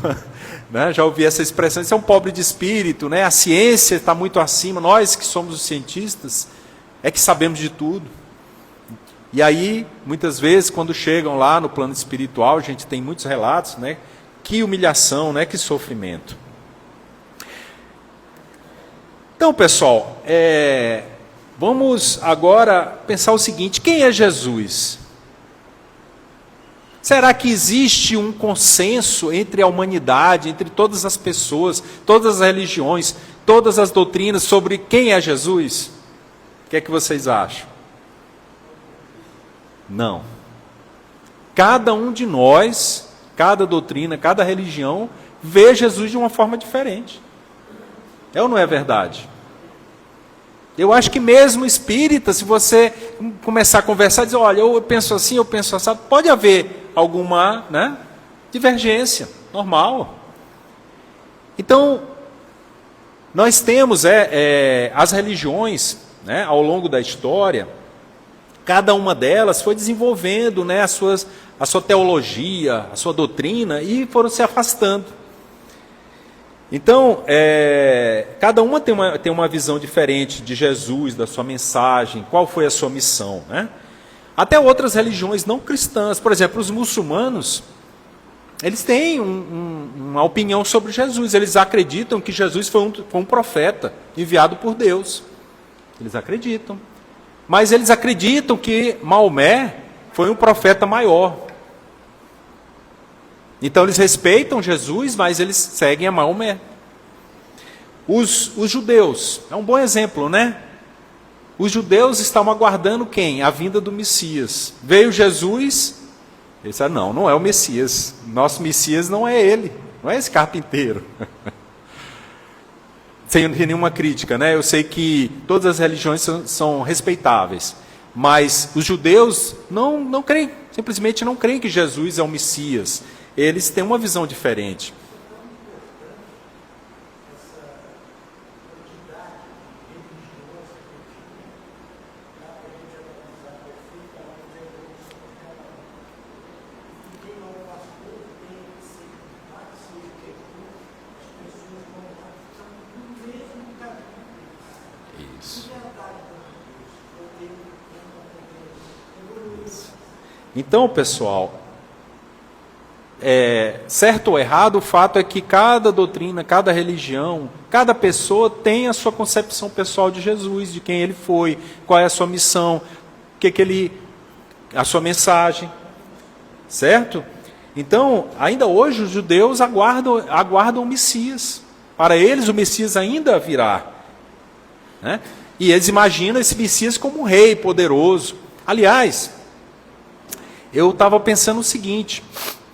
Né? Já ouvi essa expressão: esse é um pobre de espírito, né? A ciência está muito acima, nós que somos os cientistas é que sabemos de tudo. E aí, muitas vezes, quando chegam lá no plano espiritual, a gente tem muitos relatos, né? Que humilhação, né? Que sofrimento. Então, pessoal, vamos agora pensar o seguinte: quem é Jesus? Será que existe um consenso entre a humanidade, entre todas as pessoas, todas as religiões, todas as doutrinas sobre quem é Jesus? O que é que vocês acham? Não. Cada um de nós, cada doutrina, cada religião, vê Jesus de uma forma diferente. É ou não é verdade? Eu acho que mesmo espírita, se você começar a conversar, dizer, olha, eu penso assim, eu penso assim, pode haver alguma, né, divergência, normal. Então, nós temos as religiões, né, ao longo da história, cada uma delas foi desenvolvendo, né, a sua teologia, a sua doutrina, e foram se afastando. Então, cada uma tem uma visão diferente de Jesus, da sua mensagem, qual foi a sua missão, né? Até outras religiões não cristãs, por exemplo, os muçulmanos, eles têm uma opinião sobre Jesus, eles acreditam que Jesus foi um profeta enviado por Deus, eles acreditam, mas eles acreditam que Maomé foi um profeta maior. Então eles respeitam Jesus, mas eles seguem a Maomé. Os judeus, é um bom exemplo, né? Os judeus estavam aguardando quem? A vinda do Messias. Veio Jesus, eles disseram, não é o Messias. Nosso Messias não é ele, não é esse carpinteiro. Sem nenhuma crítica, né? Eu sei que todas as religiões são respeitáveis, mas os judeus não creem, simplesmente não creem que Jesus é o Messias. Eles têm uma visão diferente. Então, pessoal, certo ou errado, o fato é que cada doutrina, cada religião, cada pessoa tem a sua concepção pessoal de Jesus, de quem ele foi, qual é a sua missão, a sua mensagem, certo? Então, ainda hoje os judeus aguardam o Messias. Para eles o Messias ainda virá, né? E eles imaginam esse Messias como um rei poderoso. Aliás, eu estava pensando o seguinte,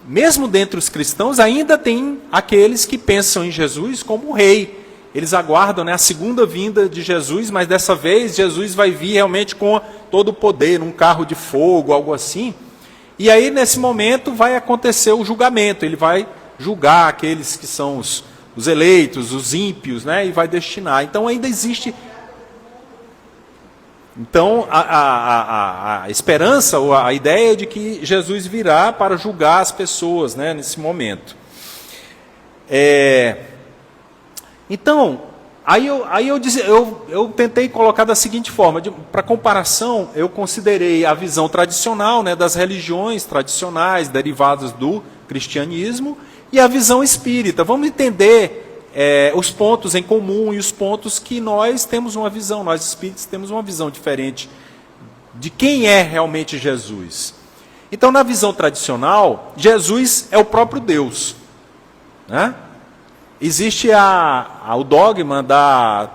mesmo dentre os cristãos, ainda tem aqueles que pensam em Jesus como rei. Eles aguardam, né, a segunda vinda de Jesus, mas dessa vez Jesus vai vir realmente com todo o poder, num carro de fogo, algo assim. E aí, nesse momento, vai acontecer o julgamento. Ele vai julgar aqueles que são os eleitos, os ímpios, né, e vai destinar. Então, ainda existe... Então, a esperança, ou a ideia de que Jesus virá para julgar as pessoas, né, nesse momento. Então, aí eu tentei colocar da seguinte forma, para comparação, eu considerei a visão tradicional, né, das religiões tradicionais, derivadas do cristianismo, e a visão espírita. Vamos entender os pontos em comum e os pontos que nós temos uma visão, nós espíritos temos uma visão diferente de quem é realmente Jesus. Então, na visão tradicional, Jesus é o próprio Deus, né? Existe o dogma da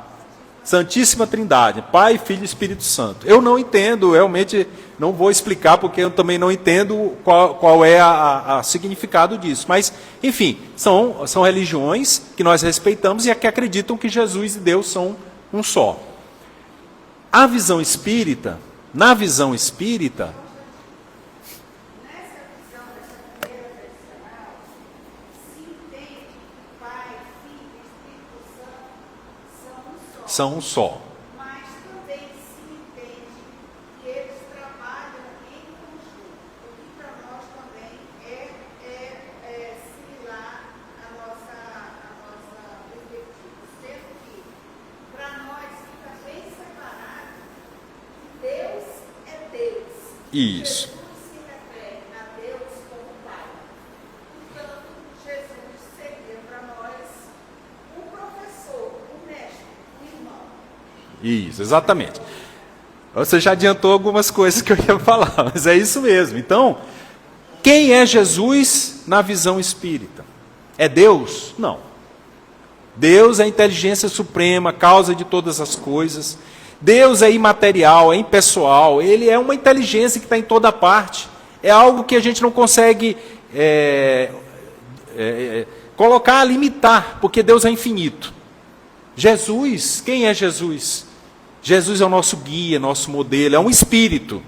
Santíssima Trindade, Pai, Filho e Espírito Santo. Eu não entendo, realmente não vou explicar, porque eu também não entendo qual é o significado disso. Mas, enfim, são religiões que nós respeitamos e que acreditam que Jesus e Deus são um só. Na visão espírita, são um só. Mas também se entende que eles trabalham em conjunto, o que para nós também é similar à nossa perspectiva. Sendo que, para nós, fica bem separado que Deus é Deus, Isso. Jesus se refere a Deus como Pai. Portanto, Jesus seria para nós um professor, um mestre, um irmão. Isso, exatamente. Você já adiantou algumas coisas que eu ia falar, mas é isso mesmo. Então, quem é Jesus na visão espírita? É Deus? Não. Deus é a inteligência suprema, causa de todas as coisas. Deus é imaterial, é impessoal. Ele é uma inteligência que está em toda parte. É algo que a gente não consegue colocar, limitar, porque Deus é infinito. Jesus, quem é Jesus? Jesus é o nosso guia, nosso modelo, é um espírito.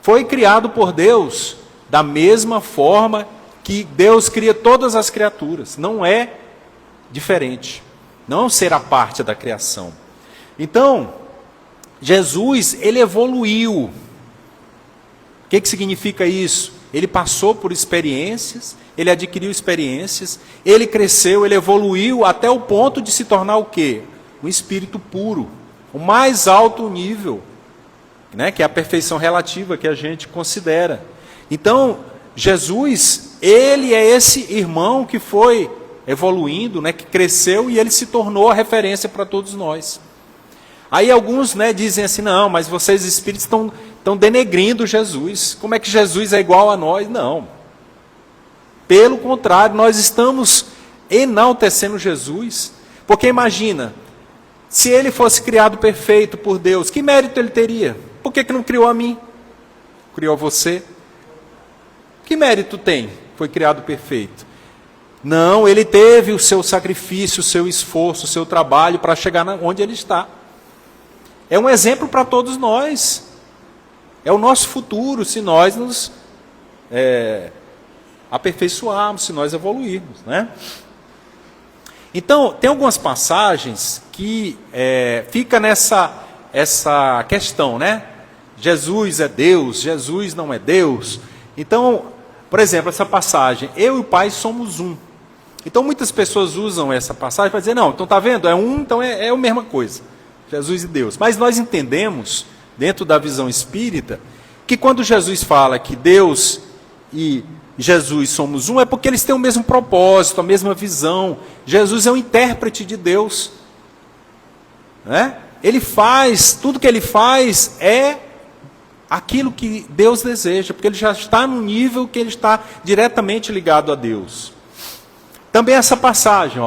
Foi criado por Deus da mesma forma que Deus cria todas as criaturas. Não é diferente. Não é um ser à parte da criação. Então, Jesus, ele evoluiu. O que significa isso? Ele passou por experiências, ele adquiriu experiências, ele cresceu, ele evoluiu até o ponto de se tornar o quê? Um espírito puro. O mais alto nível, né, que é a perfeição relativa que a gente considera. Então, Jesus, ele é esse irmão que foi evoluindo, né, que cresceu e ele se tornou a referência para todos nós. Aí alguns, né, dizem assim, não, mas vocês espíritos estão denegrindo Jesus. Como é que Jesus é igual a nós? Não. Pelo contrário, nós estamos enaltecendo Jesus. Porque imagina, se ele fosse criado perfeito por Deus, que mérito ele teria? Por que não criou a mim? Criou a você? Que mérito tem? Foi criado perfeito. Não, ele teve o seu sacrifício, o seu esforço, o seu trabalho para chegar onde ele está. É um exemplo para todos nós. É o nosso futuro, se nós nos aperfeiçoarmos, se nós evoluirmos, né? Então, tem algumas passagens que fica essa questão, né? Jesus é Deus, Jesus não é Deus. Então, por exemplo, essa passagem, eu e o Pai somos um. Então, muitas pessoas usam essa passagem para dizer, não, então está vendo? É um, então é a mesma coisa. Jesus e Deus. Mas nós entendemos, dentro da visão espírita, que quando Jesus fala que Deus e Jesus somos um, é porque eles têm o mesmo propósito, a mesma visão. Jesus é um intérprete de Deus. Né? Ele faz, tudo que ele faz é aquilo que Deus deseja, porque ele já está no nível que ele está diretamente ligado a Deus. Também essa passagem,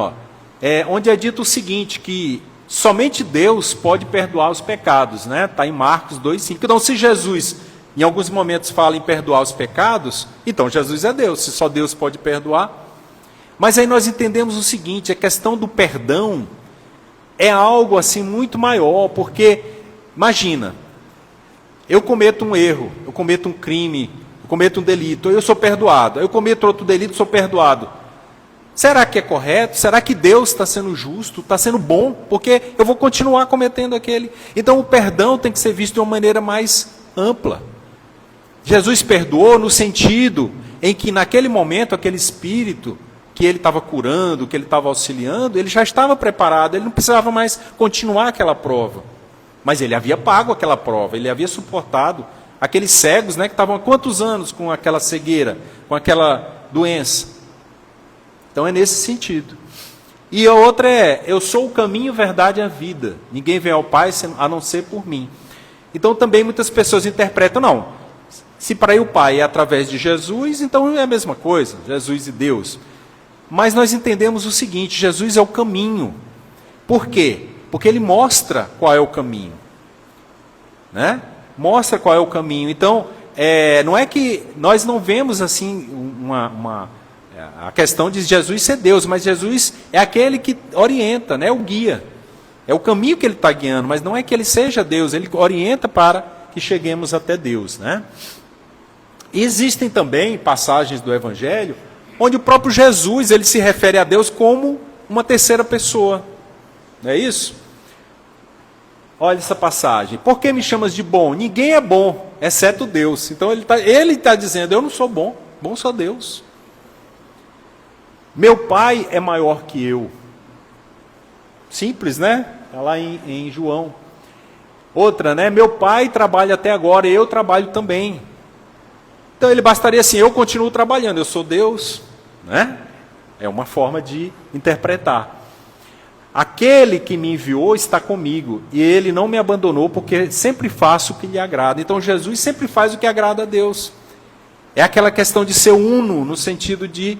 onde é dito o seguinte, que somente Deus pode perdoar os pecados, né? Está em Marcos 2,5. Então, se Jesus, em alguns momentos, fala em perdoar os pecados, então Jesus é Deus, se só Deus pode perdoar. Mas aí nós entendemos o seguinte, a questão do perdão é algo assim muito maior, porque, imagina, eu cometo um erro, eu cometo um crime, eu cometo um delito, eu sou perdoado, eu cometo outro delito, sou perdoado. Será que é correto? Será que Deus está sendo justo? Está sendo bom? Porque eu vou continuar cometendo aquele. Então o perdão tem que ser visto de uma maneira mais ampla. Jesus perdoou no sentido em que naquele momento, aquele espírito que ele estava curando, que ele estava auxiliando, ele já estava preparado, ele não precisava mais continuar aquela prova. Mas ele havia pago aquela prova, ele havia suportado aqueles cegos, né, que estavam há quantos anos com aquela cegueira, com aquela doença. Então é nesse sentido. E a outra é, eu sou o caminho, verdade e a vida. Ninguém vem ao Pai a não ser por mim. Então também muitas pessoas interpretam, não, se para ir o Pai é através de Jesus, então é a mesma coisa, Jesus e Deus. Mas nós entendemos o seguinte, Jesus é o caminho. Por quê? Porque ele mostra qual é o caminho. Né? Mostra qual é o caminho. Então, não é que nós não vemos assim a questão de Jesus ser Deus, mas Jesus é aquele que orienta, né? O guia. É o caminho que ele está guiando, mas não é que ele seja Deus, ele orienta para que cheguemos até Deus. Né? E existem também passagens do Evangelho onde o próprio Jesus ele se refere a Deus como uma terceira pessoa. Não é isso? Olha essa passagem. Por que me chamas de bom? Ninguém é bom, exceto Deus. Então ele está dizendo, eu não sou bom, bom só Deus. Meu Pai é maior que eu. Simples, né? Está lá em João. Outra, né? Meu pai trabalha até agora e eu trabalho também. Então ele bastaria assim, eu continuo trabalhando, eu sou Deus, né? É uma forma de interpretar. Aquele que me enviou está comigo, e ele não me abandonou, porque sempre faço o que lhe agrada. Então Jesus sempre faz o que agrada a Deus. É aquela questão de ser uno, no sentido de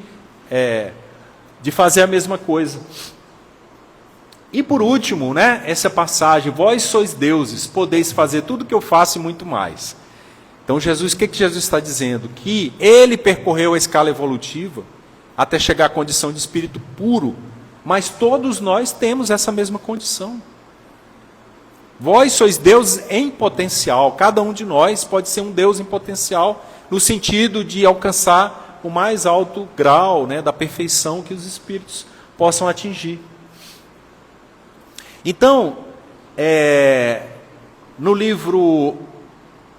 fazer a mesma coisa. E por último, né, essa passagem, vós sois deuses, podeis fazer tudo o que eu faço e muito mais. Então Jesus, o que Jesus está dizendo? Que ele percorreu a escala evolutiva até chegar à condição de espírito puro, mas todos nós temos essa mesma condição. Vós sois deuses em potencial, cada um de nós pode ser um Deus em potencial, no sentido de alcançar o mais alto grau, né, da perfeição que os espíritos possam atingir. Então, no livro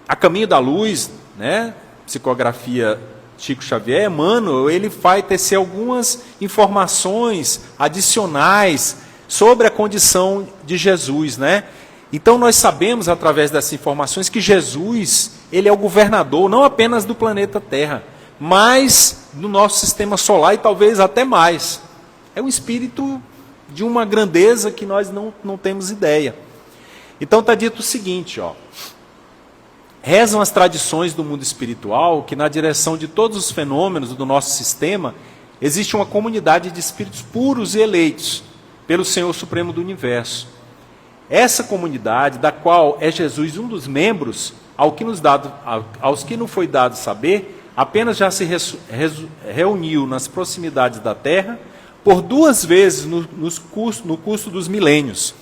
A Caminho da Luz, né, psicografia Chico Xavier, Emmanuel, ele vai tecer algumas informações adicionais sobre a condição de Jesus, né? Então nós sabemos, através dessas informações, que Jesus, ele é o governador, não apenas do planeta Terra, mas do nosso sistema solar e talvez até mais. É um espírito de uma grandeza que nós não temos ideia. Então está dito o seguinte, ó. Rezam as tradições do mundo espiritual que na direção de todos os fenômenos do nosso sistema existe uma comunidade de espíritos puros e eleitos pelo Senhor Supremo do Universo. Essa comunidade, da qual é Jesus um dos membros, aos que não foi dado saber, apenas já se reuniu nas proximidades da Terra por 2 vezes no curso dos milênios.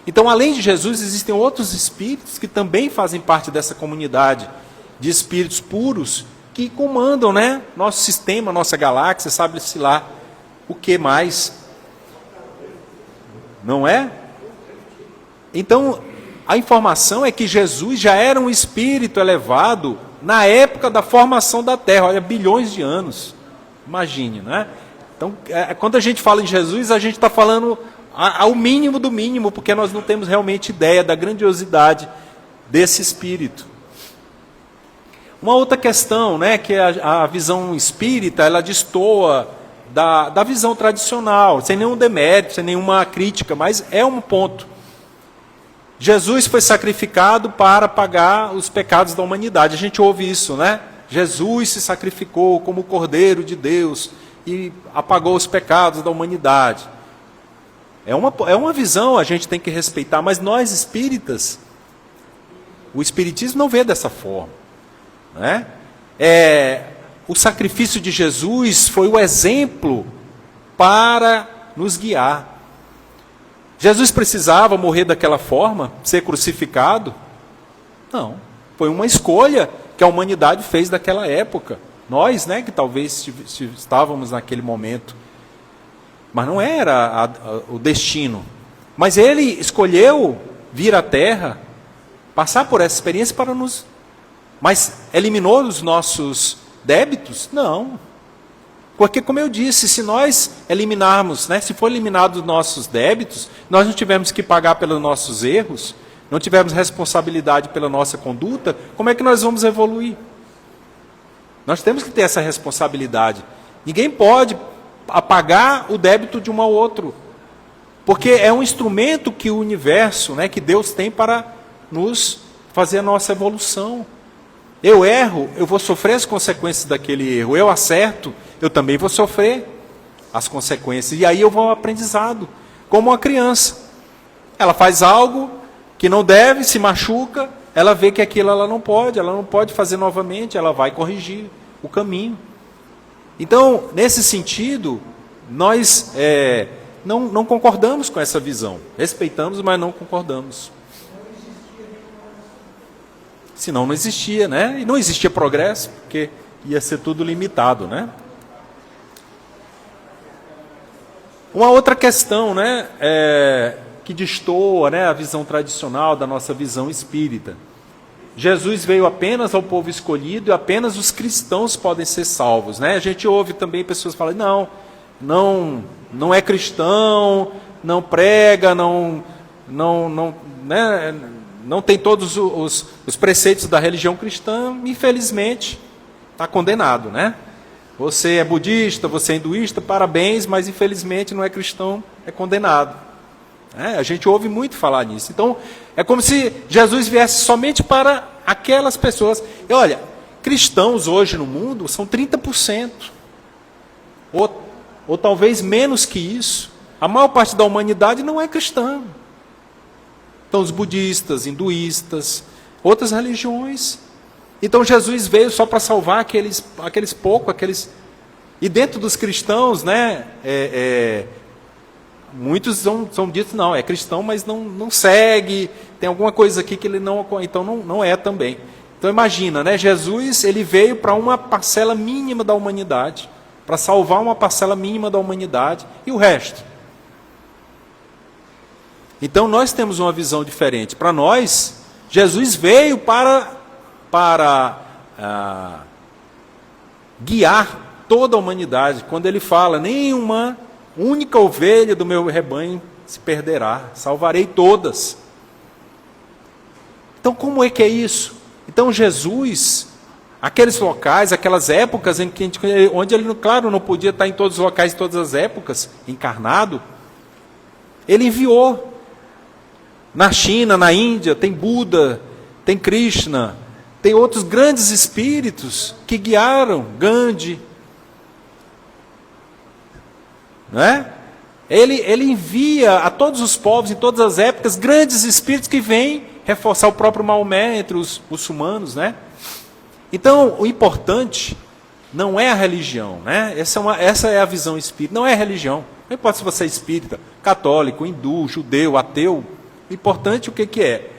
Então, além de Jesus, existem outros espíritos que também fazem parte dessa comunidade de espíritos puros que comandam, né, nosso sistema, nossa galáxia, sabe-se lá o que mais. Não é? Então, a informação é que Jesus já era um espírito elevado na época da formação da Terra, olha, bilhões de anos. Imagine, né? Então, quando a gente fala em Jesus, a gente está falando ao mínimo do mínimo, porque nós não temos realmente ideia da grandiosidade desse espírito. Uma outra questão, né, que a visão espírita, ela destoa da visão tradicional, sem nenhum demérito, sem nenhuma crítica, mas é um ponto. Jesus foi sacrificado para pagar os pecados da humanidade. A gente ouve isso, né? Jesus se sacrificou como o Cordeiro de Deus e apagou os pecados da humanidade. É uma visão, a gente tem que respeitar, mas nós espíritas, o espiritismo não vê dessa forma, né? O sacrifício de Jesus foi o exemplo para nos guiar. Jesus precisava morrer daquela forma, ser crucificado? Não, foi uma escolha que a humanidade fez daquela época. Nós, né, que talvez estávamos naquele momento. Mas não era o destino. Mas ele escolheu vir à Terra, passar por essa experiência para nos... Mas eliminou os nossos débitos? Não. Porque, como eu disse, se nós eliminarmos, né, se for eliminados os nossos débitos, nós não tivermos que pagar pelos nossos erros, não tivermos responsabilidade pela nossa conduta, como é que nós vamos evoluir? Nós temos que ter essa responsabilidade. Ninguém pode apagar o débito de um ao outro, porque é um instrumento que o universo, né, que Deus tem para nos fazer a nossa evolução. Eu erro, eu vou sofrer as consequências daquele erro. Eu acerto, eu também vou sofrer as consequências. E aí eu vou ao aprendizado, como uma criança. Ela faz algo que não deve, se machuca, ela vê que aquilo ela não pode fazer novamente, ela vai corrigir o caminho. Então, nesse sentido, nós não concordamos com essa visão. Respeitamos, mas não concordamos. Senão não existia, né? E não existia progresso, porque ia ser tudo limitado, né? Uma outra questão, né, que destoa, né, a visão tradicional da nossa visão espírita. Jesus veio apenas ao povo escolhido e apenas os cristãos podem ser salvos, né? A gente ouve também pessoas falando, não é cristão, não prega, não não tem todos os preceitos da religião cristã, infelizmente, está condenado, né? Você é budista, você é hinduísta, parabéns, mas infelizmente não é cristão, é condenado. A gente ouve muito falar nisso. Então, é como se Jesus viesse somente para aquelas pessoas. E olha, cristãos hoje no mundo são 30%. Ou talvez menos que isso. A maior parte da humanidade não é cristã. Então, os budistas, hinduístas, outras religiões. Então, Jesus veio só para salvar aqueles poucos, E dentro dos cristãos, né, muitos são ditos, não, é cristão, mas não segue, tem alguma coisa aqui que ele não... Então, não é também. Então, imagina, né, Jesus ele veio para uma parcela mínima da humanidade, para salvar uma parcela mínima da humanidade, e o resto? Então, nós temos uma visão diferente. Para nós, Jesus veio para guiar toda a humanidade. Quando ele fala, nenhuma única ovelha do meu rebanho se perderá, salvarei todas. Então, como é que é isso? Então, Jesus, aqueles locais, aquelas épocas em que onde ele, claro, não podia estar em todos os locais, em todas as épocas, encarnado, ele enviou. Na China, na Índia, tem Buda, tem Krishna, tem outros grandes espíritos que guiaram, Gandhi. Não é? Ele envia a todos os povos, em todas as épocas, grandes espíritos que vêm reforçar o próprio Maomé entre os muçulmanos. Né? Então, o importante não é a religião. Né? Essa é a visão espírita, não é a religião. Não importa se você é espírita, católico, hindu, judeu, ateu. O importante o que é?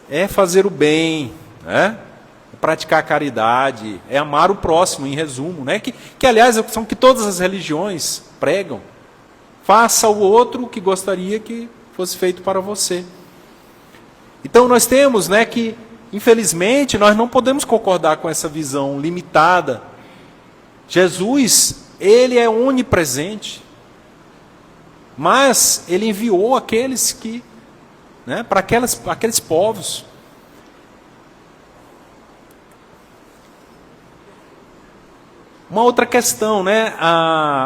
É fazer o bem, né? É praticar a caridade, é amar o próximo, em resumo, né? Que aliás são que todas as religiões pregam. Faça ao outro o que gostaria que fosse feito para você. Então nós temos, né, que infelizmente nós não podemos concordar com essa visão limitada. Jesus, ele é onipresente. Mas ele enviou aqueles que, né, para aqueles povos. Uma outra questão, né,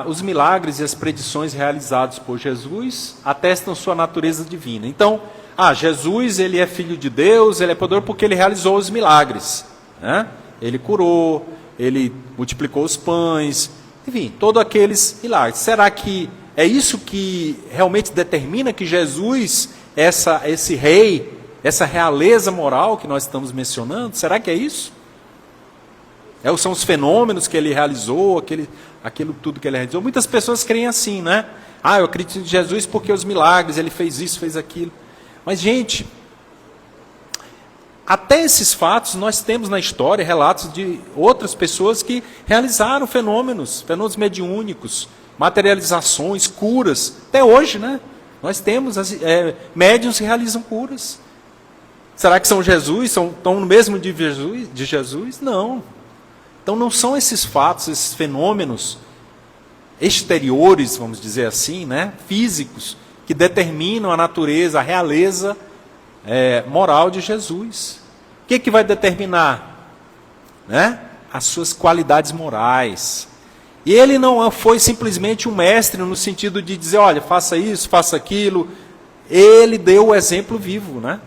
os milagres e as predições realizados por Jesus atestam sua natureza divina. Então, Jesus ele é filho de Deus, ele é poderoso porque ele realizou os milagres. Né? Ele curou, ele multiplicou os pães, enfim, todos aqueles milagres. Será que é isso que realmente determina que Jesus, esse rei, essa realeza moral que nós estamos mencionando, será que é isso? São os fenômenos que ele realizou, aquilo tudo que ele realizou? Muitas pessoas creem assim, né? Eu acredito em Jesus porque os milagres, ele fez isso, fez aquilo. Mas, gente, até esses fatos, nós temos na história relatos de outras pessoas que realizaram fenômenos mediúnicos, materializações, curas. Até hoje, né? Nós temos, médiuns que realizam curas. Será que são Jesus? Estão no mesmo de Jesus? Não. Então não são esses fatos, esses fenômenos exteriores, vamos dizer assim, né? Físicos, que determinam a natureza, a realeza moral de Jesus. O que vai determinar? Né? As suas qualidades morais. E ele não foi simplesmente um mestre no sentido de dizer, olha, faça isso, faça aquilo. Ele deu o exemplo vivo, né?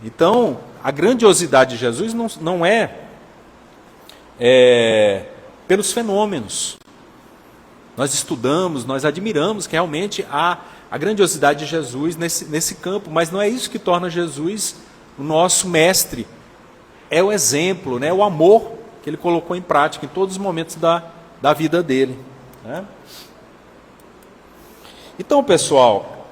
Então, a grandiosidade de Jesus não é pelos fenômenos. Nós estudamos, nós admiramos que realmente há a grandiosidade de Jesus nesse campo, mas não é isso que torna Jesus o nosso mestre. É o exemplo, né? O amor que ele colocou em prática em todos os momentos da vida dele. Né? Então, pessoal,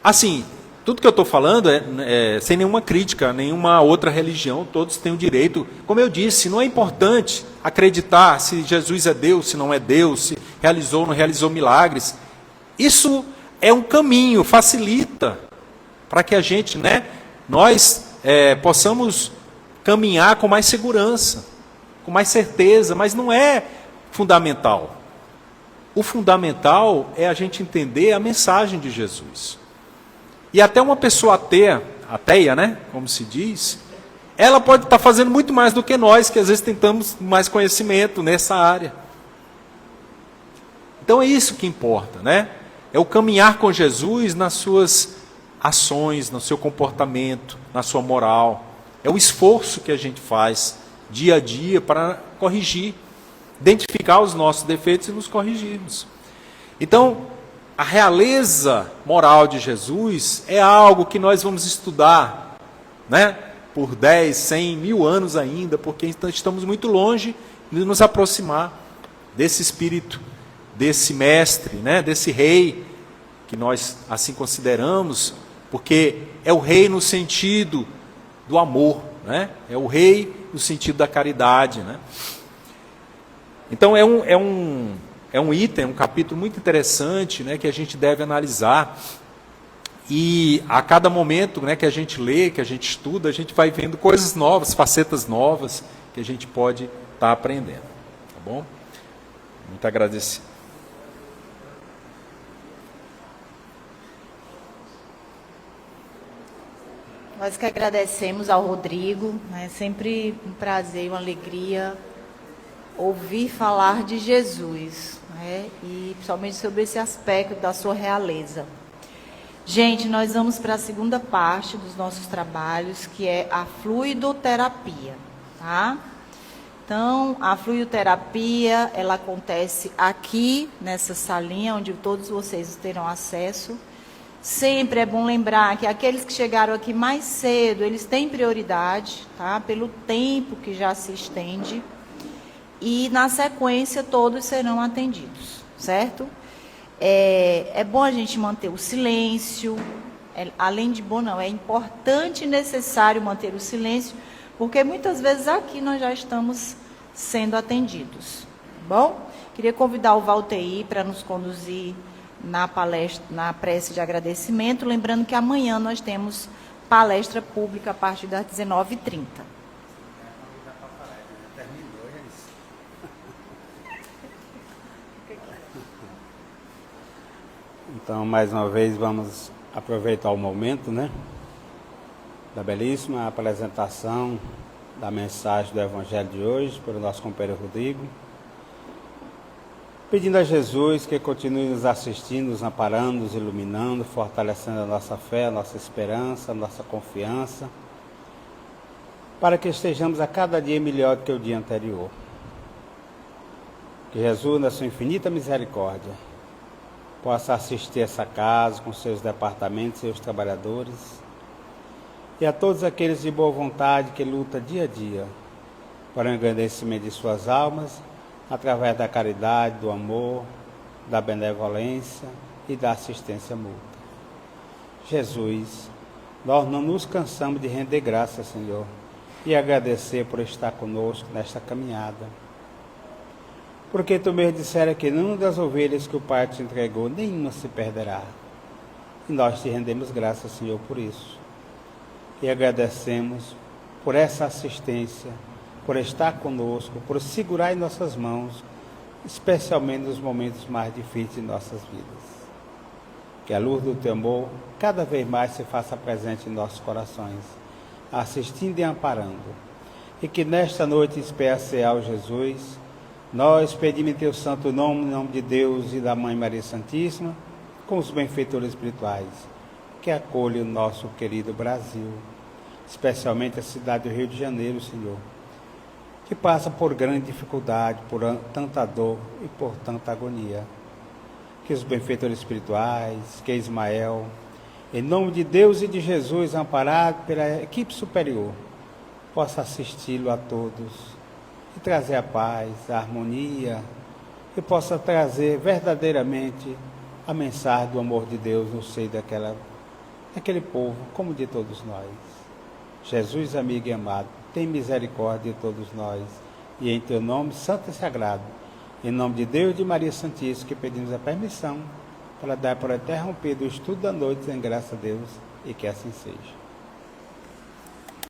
assim, tudo que eu estou falando é sem nenhuma crítica, nenhuma outra religião, todos têm o direito. Como eu disse, não é importante acreditar se Jesus é Deus, se não é Deus, se realizou ou não realizou milagres. Isso é um caminho, facilita para que a gente, né, nós possamos caminhar com mais segurança, com mais certeza, mas não é fundamental. O fundamental é a gente entender a mensagem de Jesus. E até uma pessoa ateia, né, como se diz, ela pode estar fazendo muito mais do que nós, que às vezes tentamos mais conhecimento nessa área. Então é isso que importa, né? É o caminhar com Jesus nas suas ações, no seu comportamento, na sua moral. É o esforço que a gente faz dia a dia para corrigir, identificar os nossos defeitos e nos corrigirmos. Então, a realeza moral de Jesus é algo que nós vamos estudar, né, por 10, 100, 1000 anos ainda, porque estamos muito longe de nos aproximar desse Espírito, desse Mestre, né, desse Rei, que nós assim consideramos, porque é o Rei no sentido do amor, né, é o Rei no sentido da caridade, né. Então é um item, um capítulo muito interessante, né, que a gente deve analisar. E a cada momento, né, que a gente lê, que a gente estuda, a gente vai vendo coisas novas, facetas novas, que a gente pode estar aprendendo. Tá bom? Muito agradecido. Nós que agradecemos ao Rodrigo, é sempre um prazer e uma alegria ouvir falar de Jesus, né? E principalmente sobre esse aspecto da sua realeza. Gente, nós vamos para a segunda parte dos nossos trabalhos, que é a fluidoterapia, tá? Então, a fluidoterapia, ela acontece aqui, nessa salinha, onde todos vocês terão acesso. Sempre é bom lembrar que aqueles que chegaram aqui mais cedo, eles têm prioridade, tá? Pelo tempo que já se estende. E, na sequência, todos serão atendidos, certo? É bom a gente manter o silêncio. Além de bom, não, é importante e necessário manter o silêncio, porque muitas vezes aqui nós já estamos sendo atendidos. Tá bom? Queria convidar o Valteir para nos conduzir na palestra, na prece de agradecimento, lembrando que amanhã nós temos palestra pública a partir das 19h30. Então, mais uma vez, vamos aproveitar o momento, né, da belíssima apresentação da mensagem do Evangelho de hoje pelo nosso companheiro Rodrigo, pedindo a Jesus que continue nos assistindo, nos amparando, nos iluminando, fortalecendo a nossa fé, a nossa esperança, a nossa confiança, para que estejamos a cada dia melhor do que o dia anterior. Que Jesus, na sua infinita misericórdia, possa assistir essa casa com seus departamentos, seus trabalhadores, e a todos aqueles de boa vontade que lutam dia a dia para o engrandecimento de suas almas, através da caridade, do amor, da benevolência e da assistência mútua. Jesus, nós não nos cansamos de render graças, Senhor, e agradecer por estar conosco nesta caminhada. Porque tu mesmo dissera que nenhuma das ovelhas que o Pai te entregou, nenhuma se perderá. E nós te rendemos graças, Senhor, por isso. E agradecemos por essa assistência, por estar conosco, por segurar em nossas mãos, especialmente nos momentos mais difíceis de nossas vidas. Que a luz do teu amor cada vez mais se faça presente em nossos corações, assistindo e amparando. E que nesta noite especial, Jesus, nós pedimos em teu santo nome, em nome de Deus e da Mãe Maria Santíssima, com os benfeitores espirituais, que acolhe o nosso querido Brasil, especialmente a cidade do Rio de Janeiro, Senhor, que passa por grande dificuldade, por tanta dor e por tanta agonia. Que os benfeitores espirituais, que Ismael, em nome de Deus e de Jesus, amparado pela equipe superior, possa assisti-lo a todos e trazer a paz, a harmonia, e possa trazer verdadeiramente a mensagem do amor de Deus no seio daquele povo, como de todos nós. Jesus, amigo e amado, tem misericórdia de todos nós, e em teu nome santo e sagrado, em nome de Deus e de Maria Santíssima, que pedimos a permissão para dar por interrompido o estudo da noite, em graça a Deus, e que assim seja.